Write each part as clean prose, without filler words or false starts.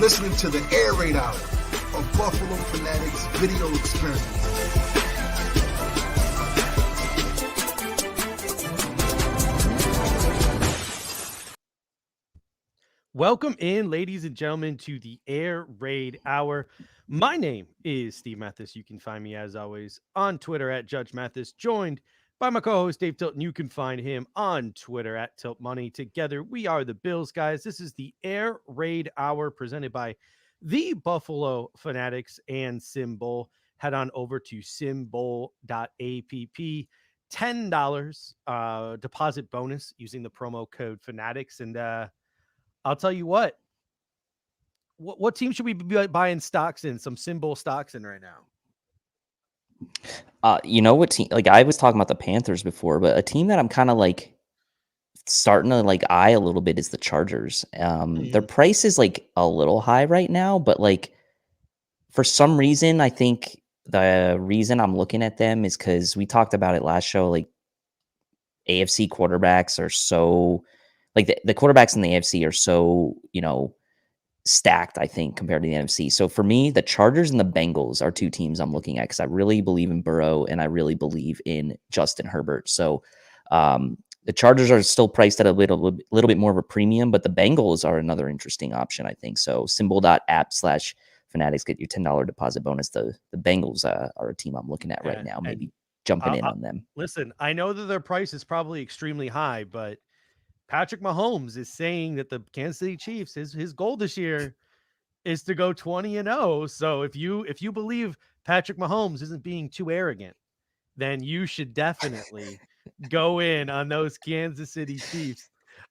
listening to the Air Raid Hour, a Buffalo Fanatics video experience. Welcome in, ladies and gentlemen, to the Air Raid Hour. My name is Steve Mathis. You can find me, as always, on Twitter at Judge Mathis, joined by my co-host Dave Tilton. You can find him on Twitter at Tilt Money. Together, we are the Bills, guys. This is the Air Raid Hour presented by the Buffalo Fanatics and Symbol. Head on over to symbol.app. $10 deposit bonus using the promo code Fanatics. And I'll tell you what team should we be buying stocks in? Some Symbol stocks in right now. You know what team? Like I was talking about the Panthers before, but a team that I'm kind of like starting to like eye a little bit is the Chargers. Their price is like a little high right now, but like for some reason, I think the reason I'm looking at them is because we talked about it last show. Like AFC quarterbacks are so like the quarterbacks in the AFC are so, stacked, I think, compared to the NFC. So for me, the Chargers and the Bengals are two teams I'm looking at because I really believe in Burrow and I really believe in Justin Herbert. So the Chargers are still priced at a little bit more of a premium, but the Bengals are another interesting option, I think. So symbol.app/fanatics, get your $10 deposit bonus. The Bengals are a team I'm looking at right now, maybe jumping in on them. Listen, I know that their price is probably extremely high, but Patrick Mahomes is saying that the Kansas City Chiefs, his goal this year is to go 20-0. So if you believe Patrick Mahomes isn't being too arrogant, then you should definitely go in on those Kansas City Chiefs.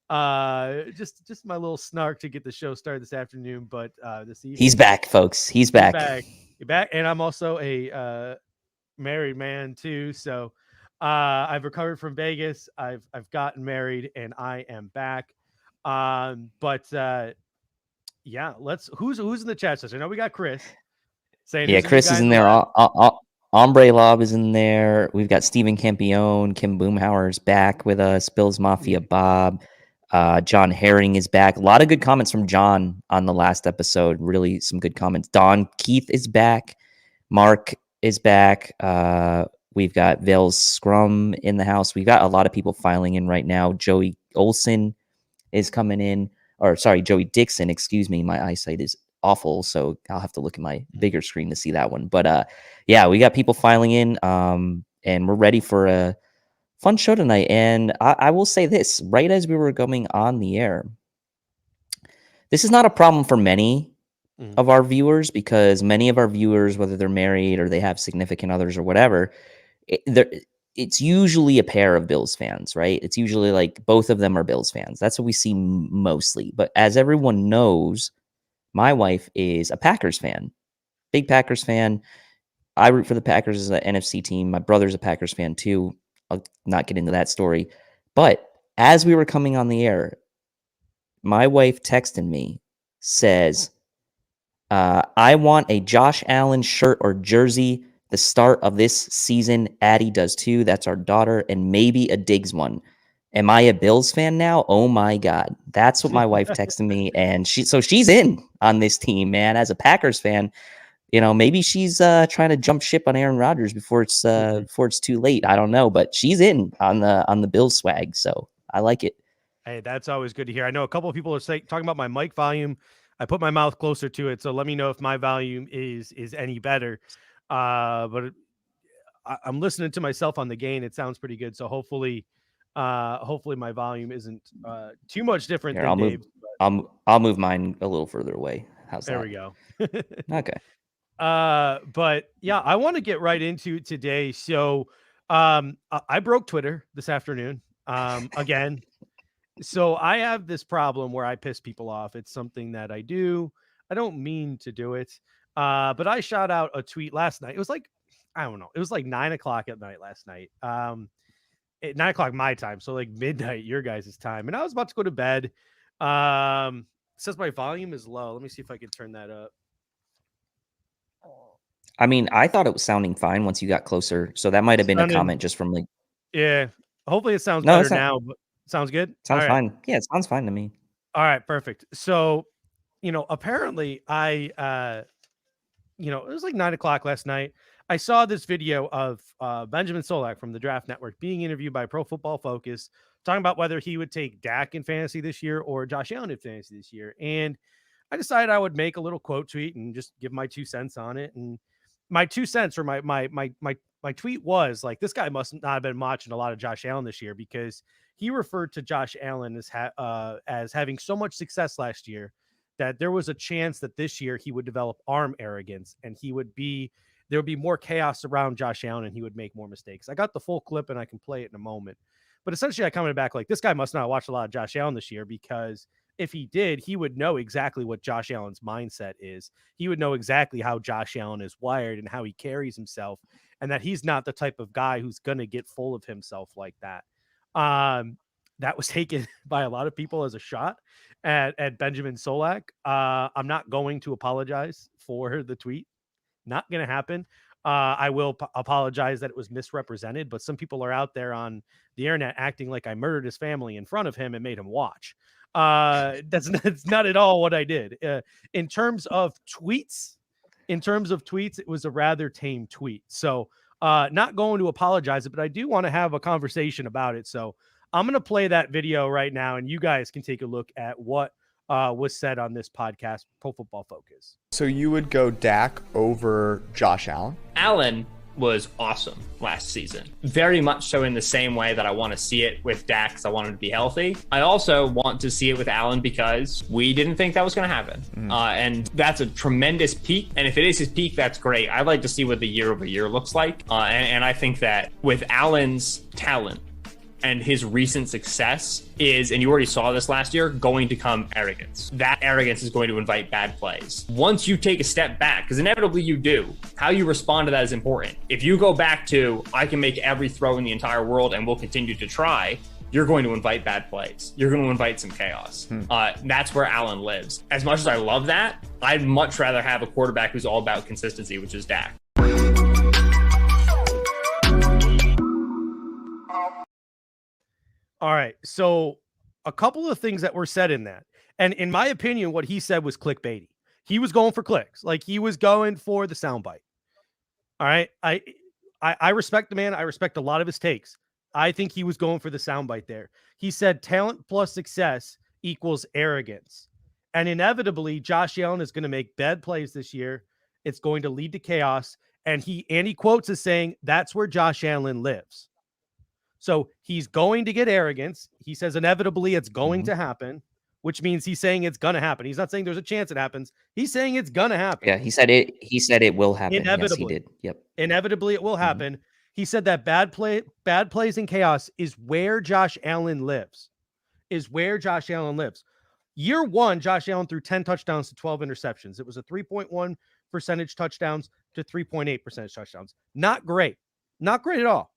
Just my little snark to get the show started this afternoon, but this evening he's back, folks. He's back. You're back, and I'm also a married man too, so I've recovered from Vegas. I've gotten married and I am back. Yeah, who's in the chat session? I know we got Chris saying, yeah, Chris is in there. Ombre Lob is in there. We've got Stephen Campione, Kim Boomhauer's back with us, Bills Mafia Bob, John Herring is back. A lot of good comments from John on the last episode. Really some good comments. Don Keith is back. Mark is back. We've got Vale's Scrum in the house. We've got a lot of people filing in right now. Joey Olson is coming in. Or sorry, Joey Dixon, excuse me. My eyesight is awful, so I'll have to look at my bigger screen to see that one. But yeah, we got people filing in, and we're ready for a fun show tonight. And I will say this, right as we were going on the air, this is not a problem for many of our viewers, because many of our viewers, whether they're married or they have significant others or whatever, it's usually a pair of Bills fans, right? It's usually like both of them are Bills fans. That's what we see mostly. But as everyone knows, my wife is a Packers fan, big Packers fan. I root for the Packers as an NFC team. My brother's a Packers fan too. I'll not get into that story. But as we were coming on the air, my wife texted me, says, I want a Josh Allen shirt or jersey the start of this season. Addie does too. That's our daughter. And maybe a Diggs one. Am I a Bills fan now? Oh my God. That's what my wife texted me. And she's in on this team, man. As a Packers fan, maybe she's trying to jump ship on Aaron Rodgers before it's too late. I don't know, but she's in on the Bills swag. So I like it. Hey, that's always good to hear. I know a couple of people are talking about my mic volume. I put my mouth closer to it, so let me know if my volume is any better. But I'm listening to myself on the gain. It sounds pretty good. So hopefully my volume isn't too much different than Dave's. I'll move mine a little further away. How's that? There we go. Okay. But yeah, I want to get right into today. So I broke Twitter this afternoon again. So I have this problem where I piss people off. It's something that I do. I don't mean to do it. But I shot out a tweet last night. It was like, I don't know. It was like 9:00 at night last night. At 9:00 my time. So like midnight, your guys' time. And I was about to go to bed. It says my volume is low. Let me see if I can turn that up. I mean, I thought it was sounding fine once you got closer. So that might have been a comment just from like. Yeah. Hopefully it sounds better now. But sounds good? Sounds fine. Yeah, it sounds fine to me. All right, perfect. So apparently it was like 9 o'clock last night. I saw this video of Benjamin Solak from the Draft Network being interviewed by Pro Football Focus, talking about whether he would take Dak in fantasy this year or Josh Allen in fantasy this year. And I decided I would make a little quote tweet and just give my 2 cents on it. And my 2 cents, or my tweet was like, this guy must not have been watching a lot of Josh Allen this year, because he referred to Josh Allen as having so much success last year that there was a chance that this year he would develop arm arrogance, and there would be more chaos around Josh Allen and he would make more mistakes. I got the full clip and I can play it in a moment. But essentially I commented back like, this guy must not watch a lot of Josh Allen this year, because if he did, he would know exactly what Josh Allen's mindset is. He would know exactly how Josh Allen is wired and how he carries himself, and that he's not the type of guy who's going to get full of himself like that. That was taken by a lot of people as a shot at Benjamin Solak. I'm not going to apologize for the tweet. Not going to happen. I will apologize that it was misrepresented, but some people are out there on the internet acting like I murdered his family in front of him and made him watch. That's not at all what I did. In terms of tweets, it was a rather tame tweet. So not going to apologize, but I do want to have a conversation about it. So I'm going to play that video right now, and you guys can take a look at what was said on this podcast, Pro Football Focus. So you would go Dak over Josh Allen? Allen was awesome last season. Very much so in the same way that I want to see it with Dak, because I want him to be healthy. I also want to see it with Allen because we didn't think that was going to happen. And that's a tremendous peak. And if it is his peak, that's great. I'd like to see what the year over year looks like. And I think that with Allen's talent and his recent success is, and you already saw this last year, going to come arrogance. That arrogance is going to invite bad plays. Once you take a step back, because inevitably you do, how you respond to that is important. If you go back to, I can make every throw in the entire world and we'll continue to try, you're going to invite bad plays. You're going to invite some chaos. That's where Allen lives. As much as I love that, I'd much rather have a quarterback who's all about consistency, which is Dak. All right. So a couple of things that were said in that. And in my opinion, what he said was clickbaity. He was going for clicks. Like, he was going for the soundbite. All right. I respect the man. I respect a lot of his takes. I think he was going for the soundbite there. He said talent plus success equals arrogance. And inevitably, Josh Allen is going to make bad plays this year. It's going to lead to chaos. And he quotes as saying, that's where Josh Allen lives. So he's going to get arrogance. He says inevitably it's going to happen, which means he's saying it's going to happen. He's not saying there's a chance it happens. He's saying it's going to happen. Yeah, he said it will happen. Inevitably. Yes, he did. Yep. Inevitably it will happen. He said that bad plays and chaos is where Josh Allen lives. Year one, Josh Allen threw 10 touchdowns to 12 interceptions. It was a 3.1 percentage touchdowns to 3.8 percentage touchdowns. Not great. Not great at all.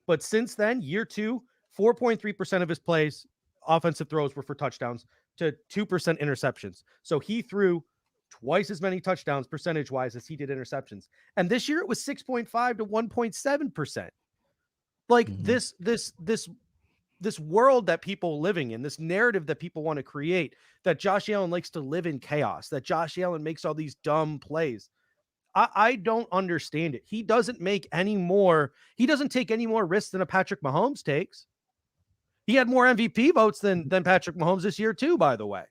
But since then, year two, 4.3% of his plays, offensive throws, were for touchdowns to 2% interceptions. So he threw twice as many touchdowns percentage-wise as he did interceptions. And this year it was 6.5 to 1.7%. Like this world that people are living in, this narrative that people want to create, that Josh Allen likes to live in chaos, that Josh Allen makes all these dumb plays. I don't understand it. He doesn't take any more risks than a Patrick Mahomes takes. He had more MVP votes than Patrick Mahomes this year too, by the way.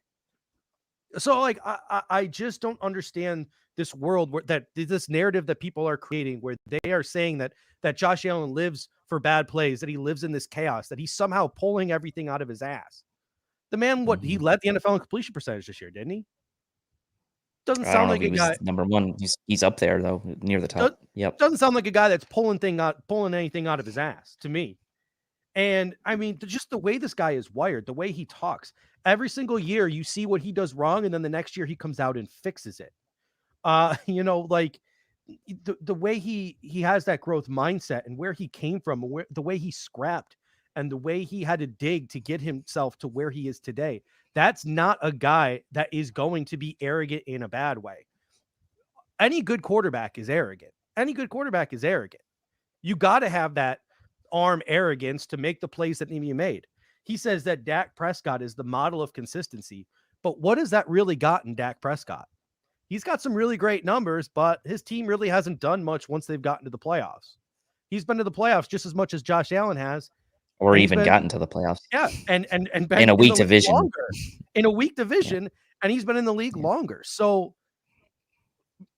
So like, I just don't understand this world this narrative that people are creating, where they are saying that Josh Allen lives for bad plays, that he lives in this chaos, that he's somehow pulling everything out of his ass. The man, he led the NFL in completion percentage this year, didn't he? Doesn't sound like a guy. Number one. He's up there though, near the top. Yep. Doesn't sound like a guy that's pulling anything out of his ass to me. And I mean, just the way this guy is wired, the way he talks, every single year you see what he does wrong, and then the next year he comes out and fixes it. Like the way he has that growth mindset, and where he came from, and the way he scrapped, and the way he had to dig to get himself to where he is today. That's not a guy that is going to be arrogant in a bad way. Any good quarterback is arrogant. You got to have that arm arrogance to make the plays that need to be made. He says that Dak Prescott is the model of consistency, But what has that really gotten Dak Prescott? He's got some really great numbers, but his team really hasn't done much once they've gotten to the playoffs. He's been to the playoffs just as much as Josh Allen has, or and he's even been, gotten to the playoffs. yeah, and been In a weak the league division. longer, in a weak division, and he's been in the league longer. So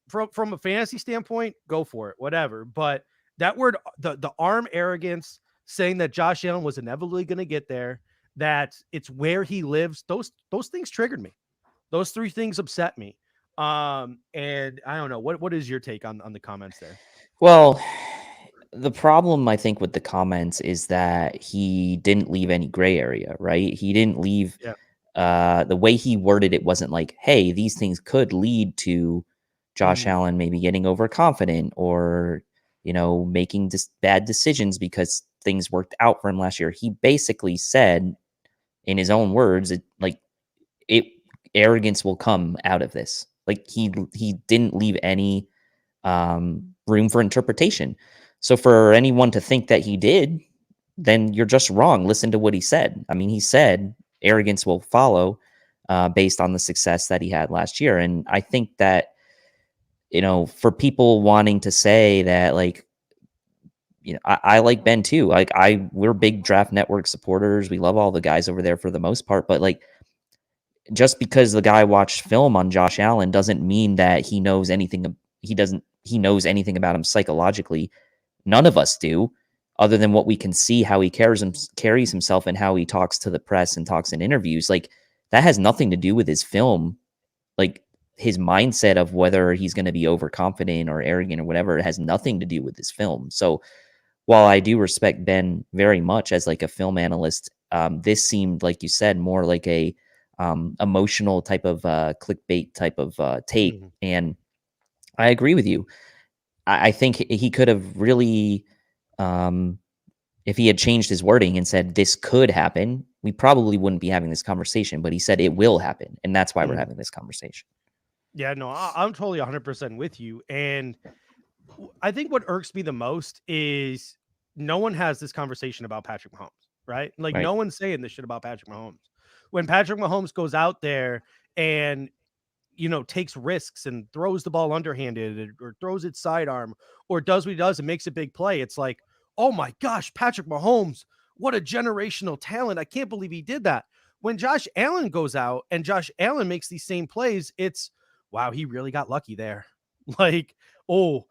from a fantasy standpoint, go for it, whatever. But that word, the arm arrogance, saying that Josh Allen was inevitably going to get there, that it's where he lives, those things triggered me. Those three things upset me. And I don't know, what is your take on the comments there? Well, the problem I think with the comments is that he didn't leave any gray area, right? He didn't leave. The way he worded it wasn't like, hey, these things could lead to Josh Allen maybe getting overconfident or, making bad decisions because things worked out for him last year. He basically said, in his own words, arrogance will come out of this. Like he didn't leave any room for interpretation. So for anyone to think that he did, then you're just wrong. Listen to what he said. I mean, he said arrogance will follow based on the success that he had last year. And I think that, for people wanting to say that, like, I like Ben too. Like we're big Draft Network supporters. We love all the guys over there for the most part, but like, just because the guy watched film on Josh Allen doesn't mean that he knows anything. He knows anything about him psychologically. None of us do, other than what we can see, how he carries himself and how he talks to the press and talks in interviews. Like that has nothing to do with his film. Like his mindset of whether he's going to be overconfident or arrogant or whatever, it has nothing to do with his film. So while I do respect Ben very much as like a film analyst, this seemed, like you said, more like a emotional type of clickbait type of take. And I agree with you. I think he could have really, if he had changed his wording and said this could happen, we probably wouldn't be having this conversation. But he said it will happen, and that's why we're having this conversation. Yeah, no, I'm totally 100% with you. And I think what irks me the most is no one has this conversation about Patrick Mahomes, right? Like no one's saying this shit about Patrick Mahomes. When Patrick Mahomes goes out there and takes risks and throws the ball underhanded or throws it sidearm or does what he does and makes a big play, it's like, oh my gosh, Patrick Mahomes, what a generational talent. I can't believe he did that. When Josh Allen goes out and Josh Allen makes these same plays, it's, wow, he really got lucky there. Like, oh,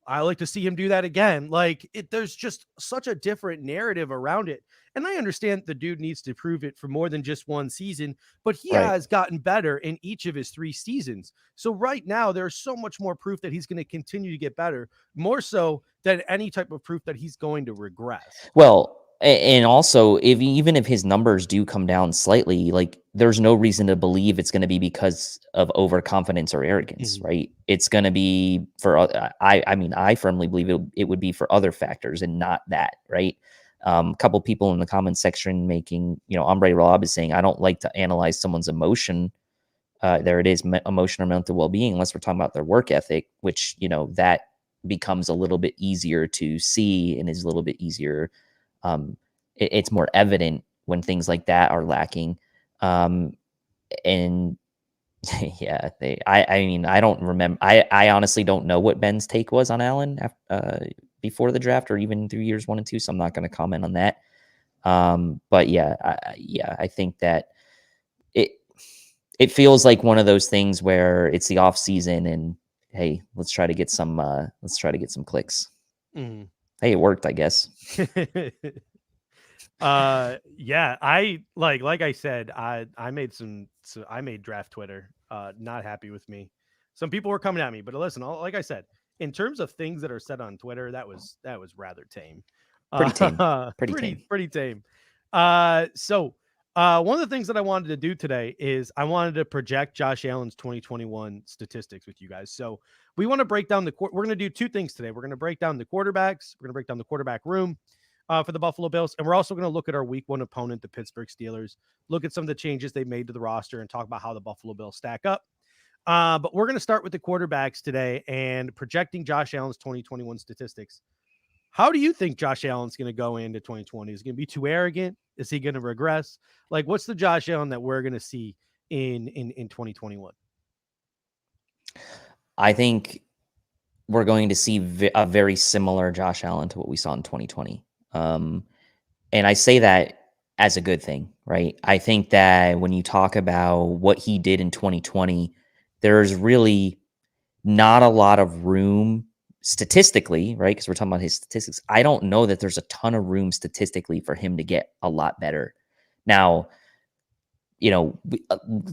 I like to see him do that again. Like there's just such a different narrative around it. And I understand the dude needs to prove it for more than just one season, but he has gotten better in each of his 3 seasons. So right now there's so much more proof that he's going to continue to get better, more so than any type of proof that he's going to regress. Well, and also even if his numbers do come down slightly, like there's no reason to believe it's going to be because of overconfidence or arrogance, right? It's going to be for, I firmly believe it would be for other factors and not that, right? A couple people in the comment section making, Ombre Rob is saying, I don't like to analyze someone's emotion. There it is, emotional or mental well-being, unless we're talking about their work ethic, which, that becomes a little bit easier to see and is a little bit easier. It's more evident when things like that are lacking. And yeah, I don't remember. I honestly don't know what Ben's take was on Allen before the draft or even through years 1 and 2. So I'm not going to comment on that. But yeah, I think that it feels like one of those things where it's the off season and hey, let's try to get some clicks. Hey, it worked, I guess. Yeah, I like I said, I made draft Twitter not happy with me. Some people were coming at me, but listen, like I said, in terms of things that are said on Twitter, that was rather tame. Pretty tame. Pretty tame. So one of the things that I wanted to do today is I wanted to project Josh Allen's 2021 statistics with you guys. So we want to break down we're going to do 2 things today. We're going to break down the quarterbacks. We're going to break down the quarterback room for the Buffalo Bills. And we're also going to look at our week 1 opponent, the Pittsburgh Steelers, look at some of the changes they made to the roster and talk about how the Buffalo Bills stack up. But we're going to start with the quarterbacks today and projecting Josh Allen's 2021 statistics. How do you think Josh Allen's going to go into 2020? Is he going to be too arrogant? Is he going to regress? Like, what's the Josh Allen that we're going to see in 2021? I think we're going to see a very similar Josh Allen to what we saw in 2020. And I say that as a good thing, right? I think that when you talk about what he did in 2020, there's really not a lot of room statistically, right? Because we're talking about his statistics. I don't know that there's a ton of room statistically for him to get a lot better. Now,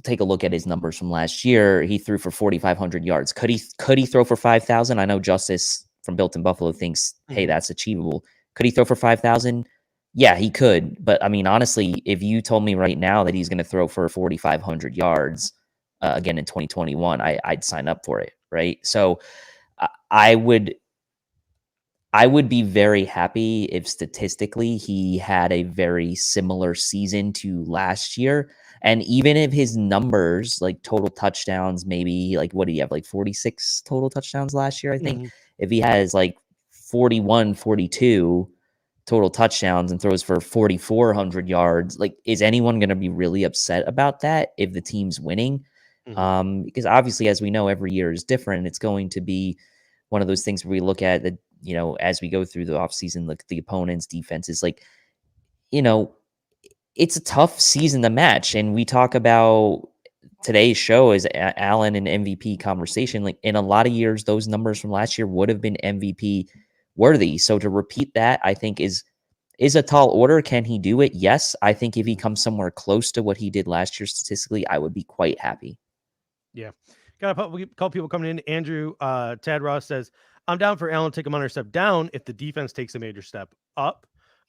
take a look at his numbers from last year. He threw for 4,500 yards. Could he throw for 5,000? I know Justice from Built in Buffalo thinks, hey, that's achievable. Could he throw for 5,000? Yeah, he could. But I mean, honestly, if you told me right now that he's going to throw for 4,500 yards again in 2021, I'd sign up for it, right? So I would be very happy if statistically he had a very similar season to last year. And even if his numbers, like total touchdowns, maybe like, what do you have? Like 46 total touchdowns last year, I think. If he has like 41, 42 total touchdowns and throws for 4,400 yards, like, is anyone going to be really upset about that if the team's winning? Because obviously, as we know, every year is different. It's going to be one of those things where we look at the, as we go through the offseason, look at the opponent's defenses, like, it's a tough season to match. And we talk about today's show is Allen and MVP conversation. Like, in a lot of years, those numbers from last year would have been MVP worthy. So to repeat that, I think is a tall order. Can he do it? Yes. I think if he comes somewhere close to what he did last year statistically, I would be quite happy. Yeah. Got a couple people coming in. Andrew, Tad Ross says, I'm down for Allen to take a minor step down if the defense takes a major step up.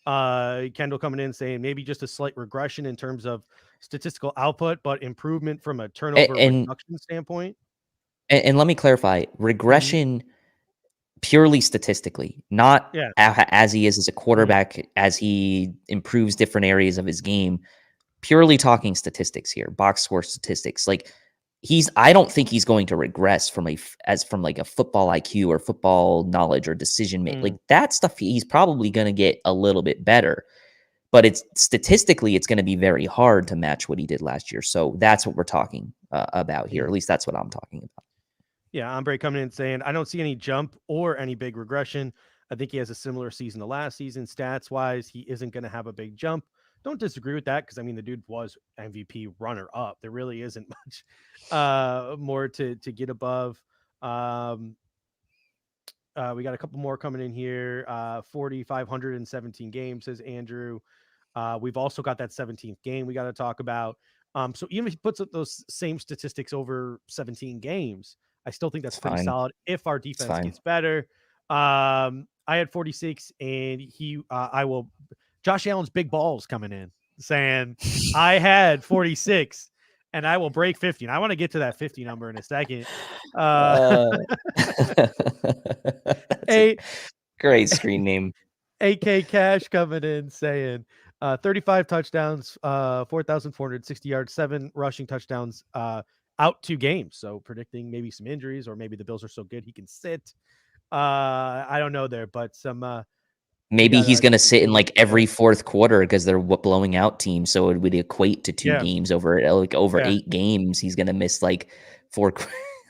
Kendall coming in saying maybe just a slight regression in terms of statistical output, but improvement from a turnover reduction standpoint. And let me clarify, regression purely statistically, not as he is as a quarterback, as he improves different areas of his game, purely talking statistics here, box score statistics. Like, I don't think he's going to regress from a football IQ or football knowledge or decision making. Like, that stuff, he's probably going to get a little bit better, but it's statistically, it's going to be very hard to match what he did last year. So that's what we're talking about here. At least that's what I'm talking about. Yeah, Ombre coming in saying, I don't see any jump or any big regression. I think he has a similar season to last season. Stats wise, he isn't going to have a big jump. Don't disagree with that, because I mean, the dude was MVP runner up. There really isn't much more to get above. We got a couple more coming in here. 4,517 games, says Andrew. We've also got that 17th game we got to talk about. So even if he puts up those same statistics over 17 games, I still think that's pretty solid if our defense gets better. I had 46, and Josh Allen's big balls coming in saying I had 46 and I will break 50. And I want to get to that 50 number in a second. Great screen name. AK Cash coming in saying 35 touchdowns, 4,460 yards, 7 rushing touchdowns, out 2 games. So predicting maybe some injuries, or maybe the Bills are so good he can sit. I don't know there, but some maybe he's going to sit in like every fourth quarter because they're blowing out teams. So it would equate to 2 games over 8 games. He's going to miss like 4,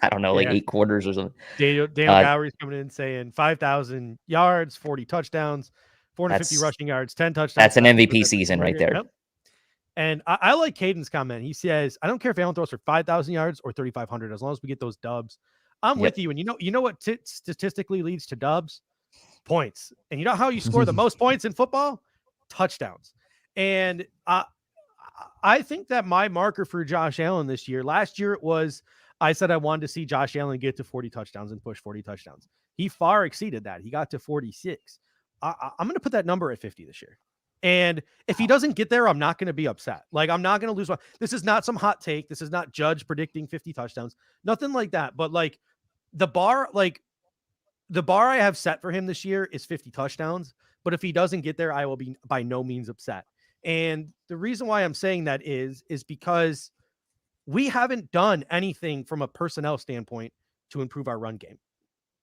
I don't know, like 8 quarters or something. Daniel Gowry's coming in saying 5,000 yards, 40 touchdowns, 450 rushing yards, 10 touchdowns. That's an MVP season right there. Yep. And I like Caden's comment. He says, I don't care if Allen throws for 5,000 yards or 3,500, as long as we get those dubs. I'm with you. And you know what statistically leads to dubs? Points. And you know how you score the most points in football? Touchdowns. And I think that my marker for Josh Allen this year, last year it was, I said I wanted to see Josh Allen get to 40 touchdowns and push 40 touchdowns. He far exceeded that. He got to 46. I'm going to put that number at 50 this year. And if he doesn't get there, I'm not going to be upset. Like, I'm not going to lose. This is not some hot take. This is not Judge predicting 50 touchdowns. Nothing like that. But like the bar I have set for him this year is 50 touchdowns. But if he doesn't get there, I will be by no means upset. And the reason why I'm saying that is because we haven't done anything from a personnel standpoint to improve our run game.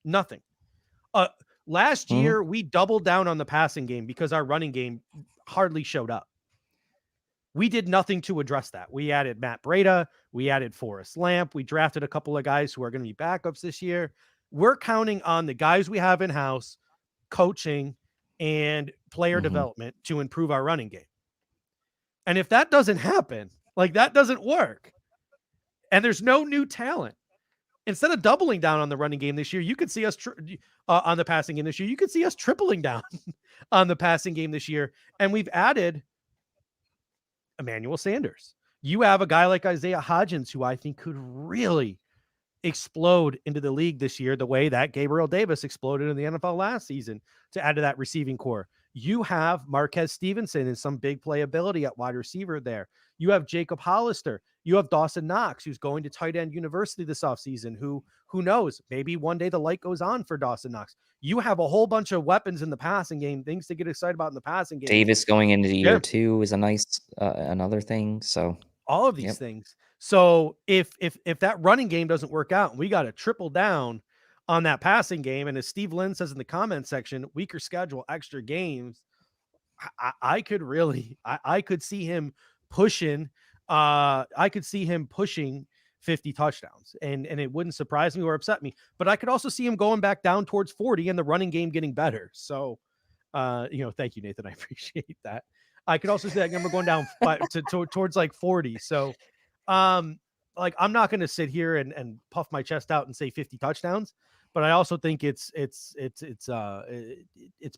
Nothing. Last year, we doubled down on the passing game because our running game hardly showed up. We did nothing to address that. We added Matt Breida. We added Forrest Lamp. We drafted a couple of guys who are going to be backups this year. We're counting on the guys we have in-house, coaching and player development to improve our running game. And if that doesn't happen, like that doesn't work, and there's no new talent, instead of doubling down on the running game this year, you could see us on the passing game this year. You could see us tripling down on the passing game this year. And we've added Emmanuel Sanders. You have a guy like Isaiah Hodgins, who I think could really explode into the league this year the way that Gabriel Davis exploded in the NFL last season to add to that receiving core. You have Marquez Stevenson and some big playability at wide receiver there. You have Jacob Hollister. You have Dawson Knox, who's going to tight end university this offseason, who knows, maybe one day the light goes on for Dawson Knox. You have a whole bunch of weapons in the passing game, things to get excited about in the passing game. Davis going into year 2 is a nice another thing. So all of these things. So if that running game doesn't work out, we got to triple down on that passing game. And as Steve Lynn says in the comment section, weaker schedule, extra games. I could see him pushing. I could see him pushing 50 touchdowns, and it wouldn't surprise me or upset me. But I could also see him going back down towards 40 and the running game getting better. So, thank you, Nathan. I appreciate that. I could also see that number going down towards like 40. So, like I'm not going to sit here and puff my chest out and say 50 touchdowns, but I also think it's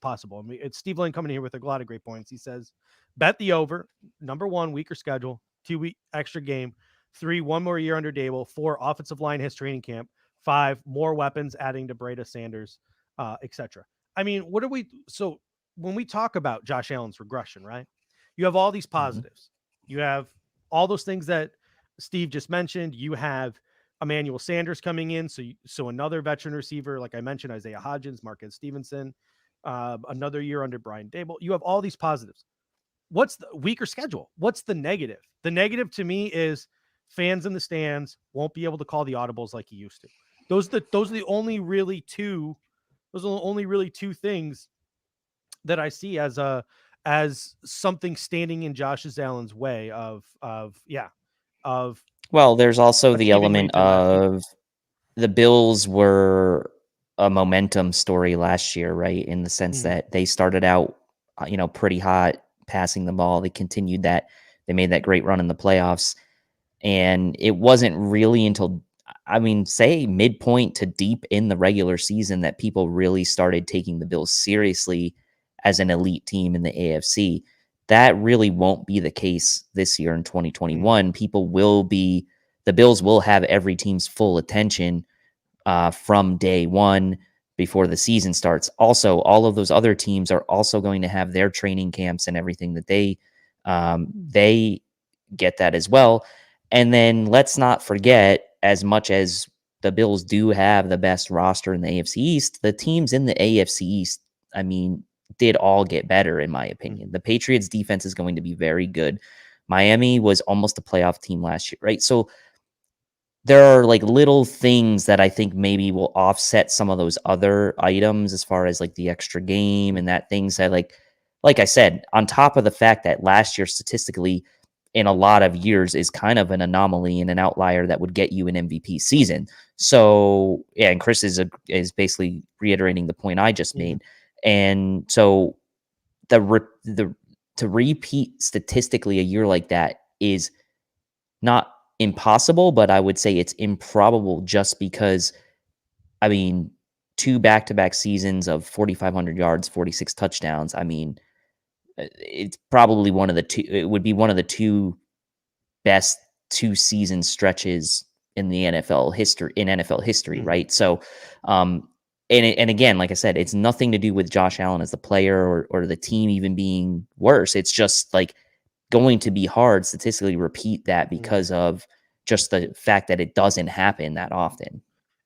possible. I mean, it's Steve Lynn coming here with a lot of great points. He says, bet the over. Number 1, weaker schedule. 2-week extra game. 3, 1 more year under Dable. 4, offensive line hits training camp. 5, more weapons adding to Breida, Sanders, etc. I mean, so when we talk about Josh Allen's regression, right? You have all these positives. You have all those things that Steve just mentioned. You have Emmanuel Sanders coming in. So another veteran receiver, like I mentioned, Isaiah Hodgins, Marquez Stevenson, another year under Brian Dable. You have all these positives. What's the weaker schedule? What's the negative? The negative to me is fans in the stands won't be able to call the audibles like he used to. Those are the only really two things that I see as something standing in Josh Allen's way of well, there's also the element of the Bills were a momentum story last year, right? In the sense that they started out, pretty hot passing the ball. They continued that. They made that great run in the playoffs. And it wasn't really until, say midpoint to deep in the regular season that people really started taking the Bills seriously as an elite team in the AFC. That really won't be the case this year in 2021. The Bills will have every team's full attention from day one before the season starts. Also, all of those other teams are also going to have their training camps and everything that they get that as well. And then let's not forget, as much as the Bills do have the best roster in the AFC East, the teams in the AFC East, did all get better, in my opinion. The Patriots defense is going to be very good. Miami was almost a playoff team last year, right? So there are like little things that I think maybe will offset some of those other items as far as like the extra game and that things that like I said, on top of the fact that last year statistically in a lot of years is kind of an anomaly and an outlier that would get you an MVP season. So yeah, and Chris is basically reiterating the point I just made. And so to repeat statistically a year like that is not impossible, but I would say it's improbable just because, 2 back-to-back seasons of 4,500 yards, 46 touchdowns. It's probably it would be one of the 2 best 2-season stretches in the NFL history, right? So, and again, like I said, it's nothing to do with Josh Allen as the player or the team even being worse. It's just like going to be hard statistically to repeat that because of just the fact that it doesn't happen that often.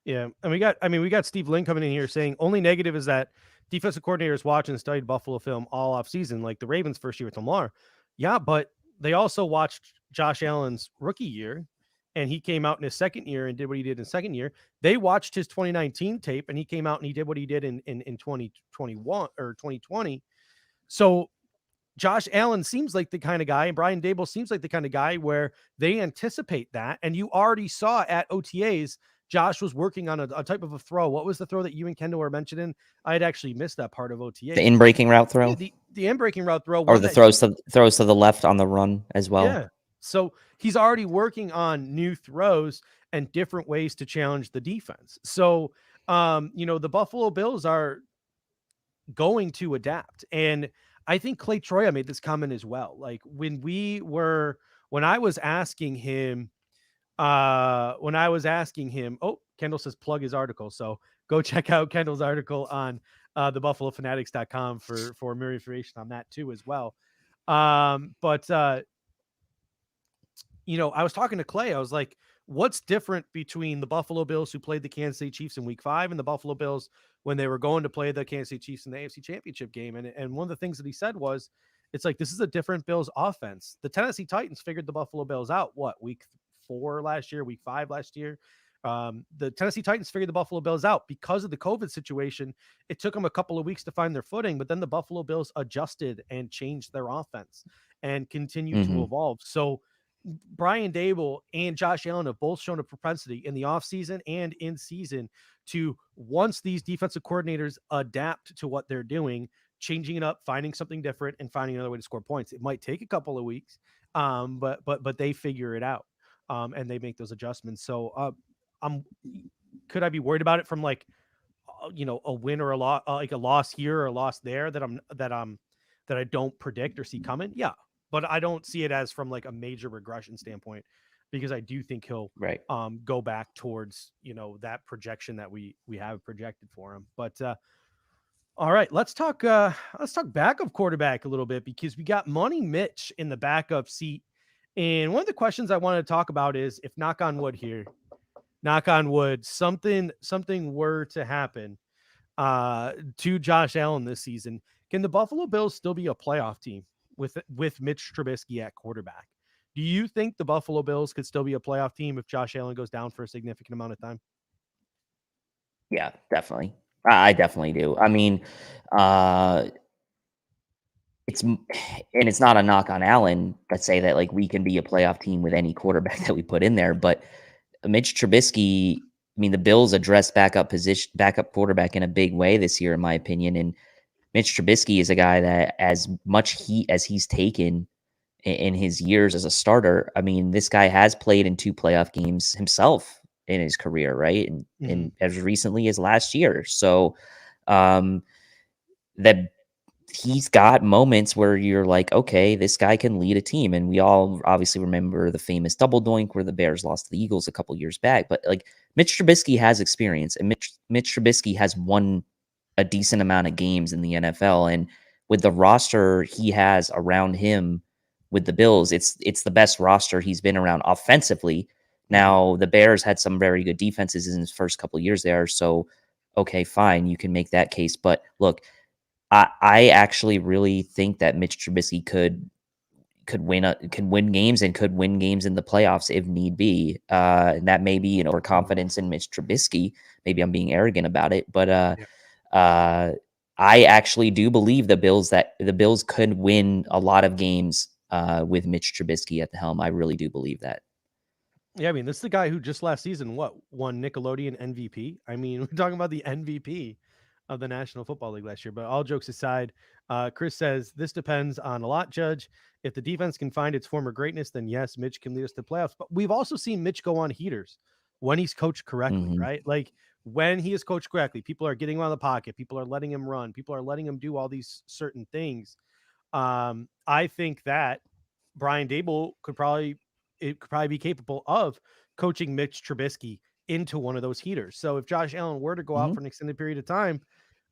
Yeah. And we got Steve Lynn coming in here saying only negative is that defensive coordinators watch and studied Buffalo film all off season, like the Ravens first year with Lamar. Yeah. But they also watched Josh Allen's rookie year and he came out in his second year and did what he did in second year. They watched his 2019 tape and he came out and he did what he did in 2021 or 2020. So Josh Allen seems like the kind of guy, and Brian Dable seems like the kind of guy where they anticipate that. And you already saw at OTAs, Josh was working on a type of a throw. What was the throw that you and Kendall were mentioning? I had actually missed that part of OTAs. The in-breaking route throw, Yeah, the in-breaking route throw, or the throws to the left on the run as well. Yeah. So he's already working on new throws and different ways to challenge the defense. So, the Buffalo Bills are going to adapt. And I think Clay Troya made this comment as well. Like when I was asking him, oh, Kendall says plug his article. So go check out Kendall's article on the buffalofanatics.com for more information on that too, as well. I was talking to Clay. I was like, what's different between the Buffalo Bills who played the Kansas City Chiefs in week 5 and the Buffalo Bills when they were going to play the Kansas City Chiefs in the AFC Championship game? And one of the things that he said was, it's like, this is a different Bills offense. The Tennessee Titans figured the Buffalo Bills out, week 4 last year, week 5 last year. The Tennessee Titans figured the Buffalo Bills out because of the COVID situation. It took them a couple of weeks to find their footing, but then the Buffalo Bills adjusted and changed their offense and continued to evolve. So Brian Dable and Josh Allen have both shown a propensity in the offseason and in season to, once these defensive coordinators adapt to what they're doing, changing it up, finding something different, and finding another way to score points. It might take a couple of weeks, but they figure it out, and they make those adjustments. So could I be worried about it from like, a win or a loss, like a loss here or a loss there that I don't predict or see coming? Yeah. But I don't see it as from like a major regression standpoint, because I do think he'll go back towards, that projection that we have projected for him. But all right, let's talk backup quarterback a little bit, because we got Money Mitch in the backup seat. And one of the questions I want to talk about is, if knock on wood, something were to happen to Josh Allen this season, can the Buffalo Bills still be a playoff team with Mitch Trubisky at quarterback? Do you think the Buffalo Bills could still be a playoff team if Josh Allen goes down for a significant amount of time? Yeah, definitely. I definitely do. I mean, it's not a knock on Allen to say that like we can be a playoff team with any quarterback that we put in there, but Mitch Trubisky, I mean, the Bills addressed backup quarterback in a big way this year, in my opinion. And Mitch Trubisky is a guy that, as much heat as he's taken in his years as a starter, I mean, this guy has played in 2 playoff games himself in his career, right? And as recently as last year. So that he's got moments where you're like, okay, this guy can lead a team. And we all obviously remember the famous double doink where the Bears lost to the Eagles a couple years back. But like, Mitch Trubisky has experience, and Mitch Trubisky has won a decent amount of games in the NFL. And with the roster he has around him with the Bills, it's the best roster he's been around offensively. Now, the Bears had some very good defenses in his first couple of years there. So, okay, fine, you can make that case. But look, I actually really think that Mitch Trubisky could win games and could win games in the playoffs if need be. And that may be an overconfidence in Mitch Trubisky. Maybe I'm being arrogant about it, but I actually do believe the Bills could win a lot of games with Mitch Trubisky at the helm. I really do believe that. Yeah, I mean, this is the guy who just last season won Nickelodeon MVP. I mean, we're talking about the MVP of the National Football League last year. But all jokes aside, Chris says this depends on a lot, Judge. If the defense can find its former greatness, then yes, Mitch can lead us to playoffs. But we've also seen Mitch go on heaters when he's coached correctly, right? Like when he is coached correctly, people are getting him out of the pocket. People are letting him run. People are letting him do all these certain things. I think that Brian Dable could probably be capable of coaching Mitch Trubisky into one of those heaters. So if Josh Allen were to go out for an extended period of time,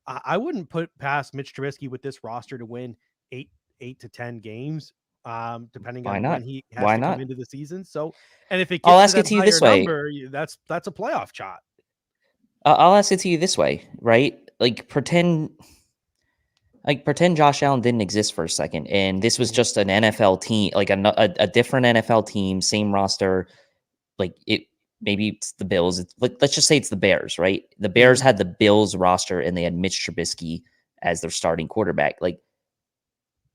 I wouldn't put past Mitch Trubisky with this roster to win 8 to 10 games, depending on when he has to come into the season. So, and if it I'll gets ask it to you this way, that's a playoff shot. I'll ask it to you this way, right? Like pretend Josh Allen didn't exist for a second, and this was just an NFL team, like a different NFL team, same roster. Like maybe it's the Bills. Let's just say it's the Bears, right? The Bears had the Bills roster, and they had Mitch Trubisky as their starting quarterback. Like,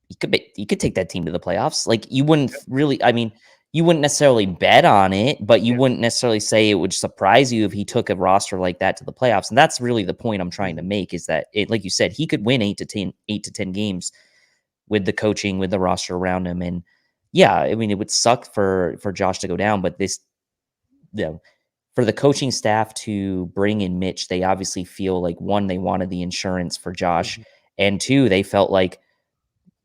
he could take that team to the playoffs. Like you wouldn't really, I mean, you wouldn't necessarily bet on it, but you wouldn't necessarily say it would surprise you if he took a roster like that to the playoffs. And that's really the point I'm trying to make is that it, like you said, he could win 8 to 10 games with the coaching, with the roster around him. And yeah, I mean, it would suck for Josh to go down, but this, you know, for the coaching staff to bring in Mitch, they obviously feel like one, they wanted the insurance for Josh, and two, they felt like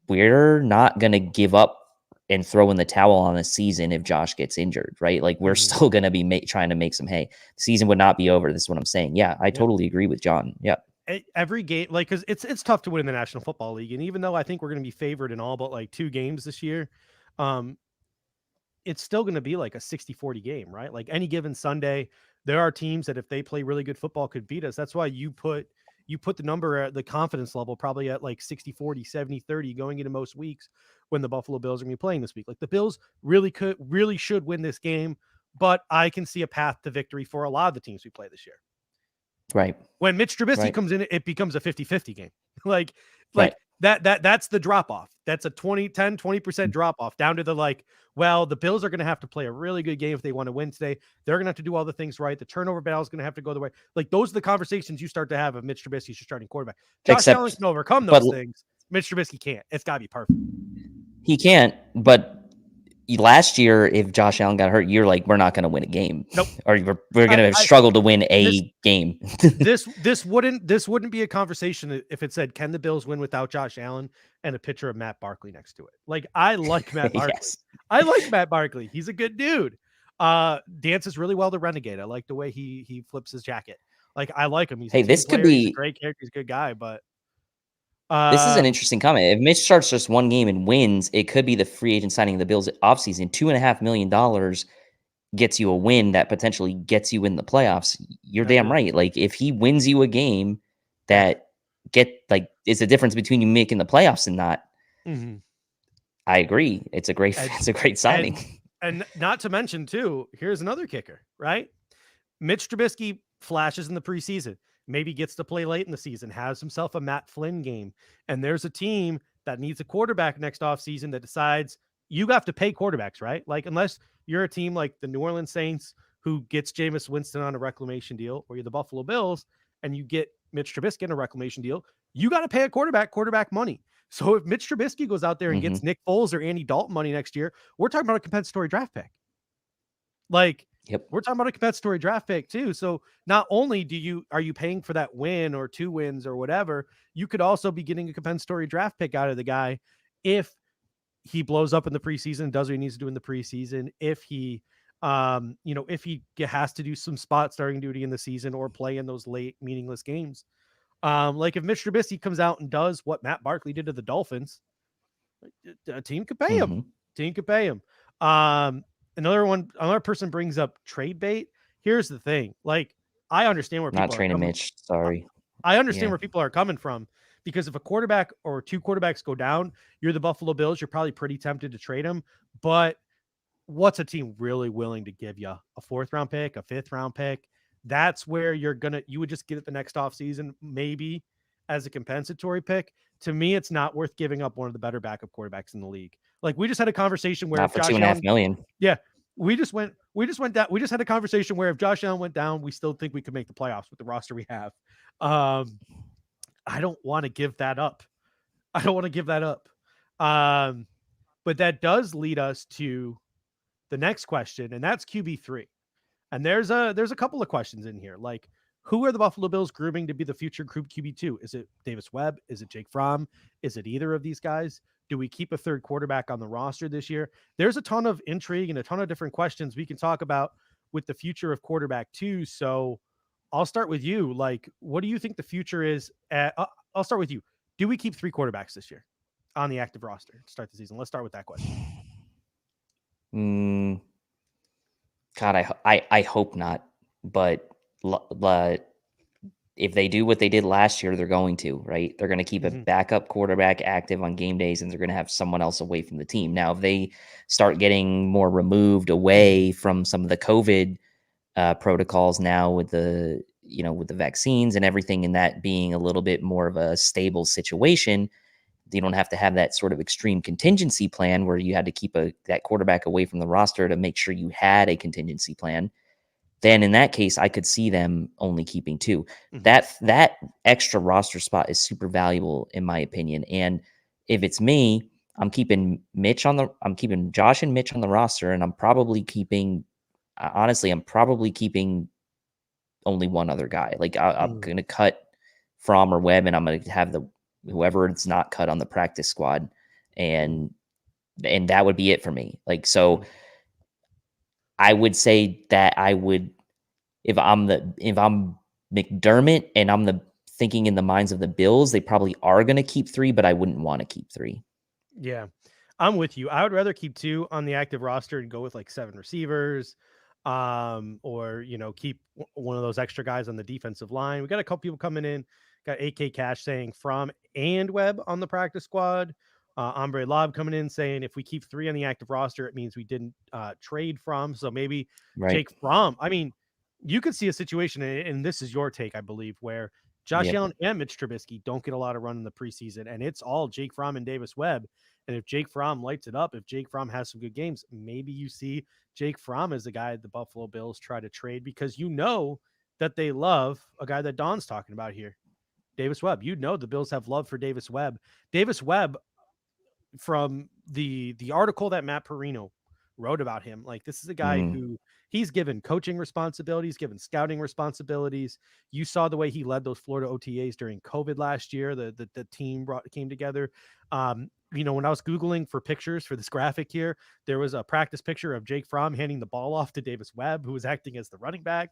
we're not going to give up and throw in the towel on a season if Josh gets injured, right? Like we're still going to be trying to make some hay. The season would not be over. This is what I'm saying. Yeah, I totally agree with John. Yeah. Every game, like, because it's tough to win in the National Football League, and even though I think we're going to be favored in all but like 2 games this year, it's still going to be like a 60-40 game, right? Like any given Sunday, there are teams that if they play really good football could beat us. That's why you put the number at the confidence level probably at like 60-40, 70-30 going into most weeks when the Buffalo Bills are going to be playing this week. Like the Bills really should win this game, but I can see a path to victory for a lot of the teams we play this year. Right. When Mitch Trubisky comes in, it becomes a 50-50 game. That's the drop off. That's a 20% drop off down to the like, well, the Bills are going to have to play a really good game if they want to win today. They're going to have to do all the things right. The turnover battle is going to have to go the way. Like those are the conversations you start to have of Mitch Trubisky as your starting quarterback. Josh Allen can overcome those things. Mitch Trubisky can't. It's got to be perfect. He can't, but last year, if Josh Allen got hurt, you're like, we're not going to win a game. Nope. Or we're going to struggle to win a game. this wouldn't be a conversation if it said, can the Bills win without Josh Allen and a picture of Matt Barkley next to it? Like, I like Matt Barkley. Yes. I like Matt Barkley. He's a good dude. Dances really well to Renegade. I like the way he flips his jacket. Like, I like him. He's this could player. be He's a great character. He's a good guy, but this is an interesting comment. If Mitch starts just one game and wins, it could be the free agent signing of the Bills offseason. $2.5 million gets you a win that potentially gets you in the playoffs. You're damn right. Like if he wins you a game that is the difference between you making the playoffs and not. I agree. It's a great signing. And not to mention too, here's another kicker, right? Mitch Trubisky flashes in the preseason. Maybe gets to play late in the season, has himself a Matt Flynn game. And there's a team that needs a quarterback next offseason that decides you have to pay quarterbacks, right? Like, unless you're a team like the New Orleans Saints who gets Jameis Winston on a reclamation deal, or you're the Buffalo Bills and you get Mitch Trubisky on a reclamation deal, you got to pay a quarterback money. So if Mitch Trubisky goes out there and gets Nick Foles or Andy Dalton money next year, we're talking about a compensatory draft pick. Like, we're talking about a compensatory draft pick too. So not only are you paying for that win or 2 wins or whatever, you could also be getting a compensatory draft pick out of the guy if he blows up in the preseason, does what he needs to do in the preseason. If he, if he has to do some spot starting duty in the season or play in those late meaningless games. Like if Mitch Trubisky comes out and does what Matt Barkley did to the Dolphins, a team could pay him. Team could pay him. Another person brings up trade bait. Here's the thing. Like, I understand where people not trading Mitch. Sorry. I understand where people are coming from, because if a quarterback or 2 quarterbacks go down, you're the Buffalo Bills. You're probably pretty tempted to trade him. But what's a team really willing to give you? A 4th round pick, a 5th round pick? That's where you would just get it the next offseason, maybe as a compensatory pick. To me, it's not worth giving up one of the better backup quarterbacks in the league. Like, we just had a conversation where not for $2.5 million. Yeah. We just had a conversation where if Josh Allen went down, we still think we could make the playoffs with the roster we have. I don't want to give that up. But that does lead us to the next question, and that's QB3. And there's a couple of questions in here. Like, who are the Buffalo Bills grooming to be the future group QB2? Is it Davis Webb? Is it Jake Fromm? Is it either of these guys? Do we keep a 3rd quarterback on the roster this year? There's a ton of intrigue and a ton of different questions we can talk about with the future of quarterback too. So I'll start with you. Like, what do you think the future is? I'll start with you. Do we keep 3 quarterbacks this year on the active roster to start the season? Let's start with that question. God, I hope not. But if they do what they did last year, they're going to, right? They're going to keep a backup quarterback active on game days, and they're going to have someone else away from the team. Now, if they start getting more removed away from some of the COVID protocols now with the vaccines and everything, and that being a little bit more of a stable situation, you don't have to have that sort of extreme contingency plan where you had to keep that quarterback away from the roster to make sure you had a contingency plan, then in that case, I could see them only keeping 2. That extra roster spot is super valuable in my opinion. And if it's me, I'm keeping Josh and Mitch on the roster, and I'm probably keeping only one other guy. Like I'm going to cut Fromm or Webb, and I'm going to have whoever it's not cut on the practice squad, and that would be it for me. Like, so I would say that if I'm McDermott and I'm thinking in the minds of the Bills, they probably are going to keep 3, but I wouldn't want to keep 3. Yeah, I'm with you. I would rather keep 2 on the active roster and go with like 7 receivers, or keep one of those extra guys on the defensive line. We got a couple people coming in. Got AK Cash saying Fromm and Webb on the practice squad. Ombre Lob coming in saying if we keep 3 on the active roster, it means we didn't trade Fromm. So maybe Jake Fromm. I mean, you could see a situation, and this is your take, I believe, where Josh Allen and Mitch Trubisky don't get a lot of run in the preseason, and it's all Jake Fromm and Davis Webb. And if Jake Fromm lights it up, if Jake Fromm has some good games, maybe you see Jake Fromm as the guy the Buffalo Bills try to trade, because that they love a guy that Don's talking about here, Davis Webb. The Bills have love for Davis Webb. Davis Webb, from the article that Matt Perino wrote about him, like, this is a guy who he's given coaching responsibilities, given scouting responsibilities. You saw the way he led those Florida OTAs during COVID last year. The team came together. When I was Googling for pictures for this graphic here, there was a practice picture of Jake Fromm handing the ball off to Davis Webb, who was acting as the running back.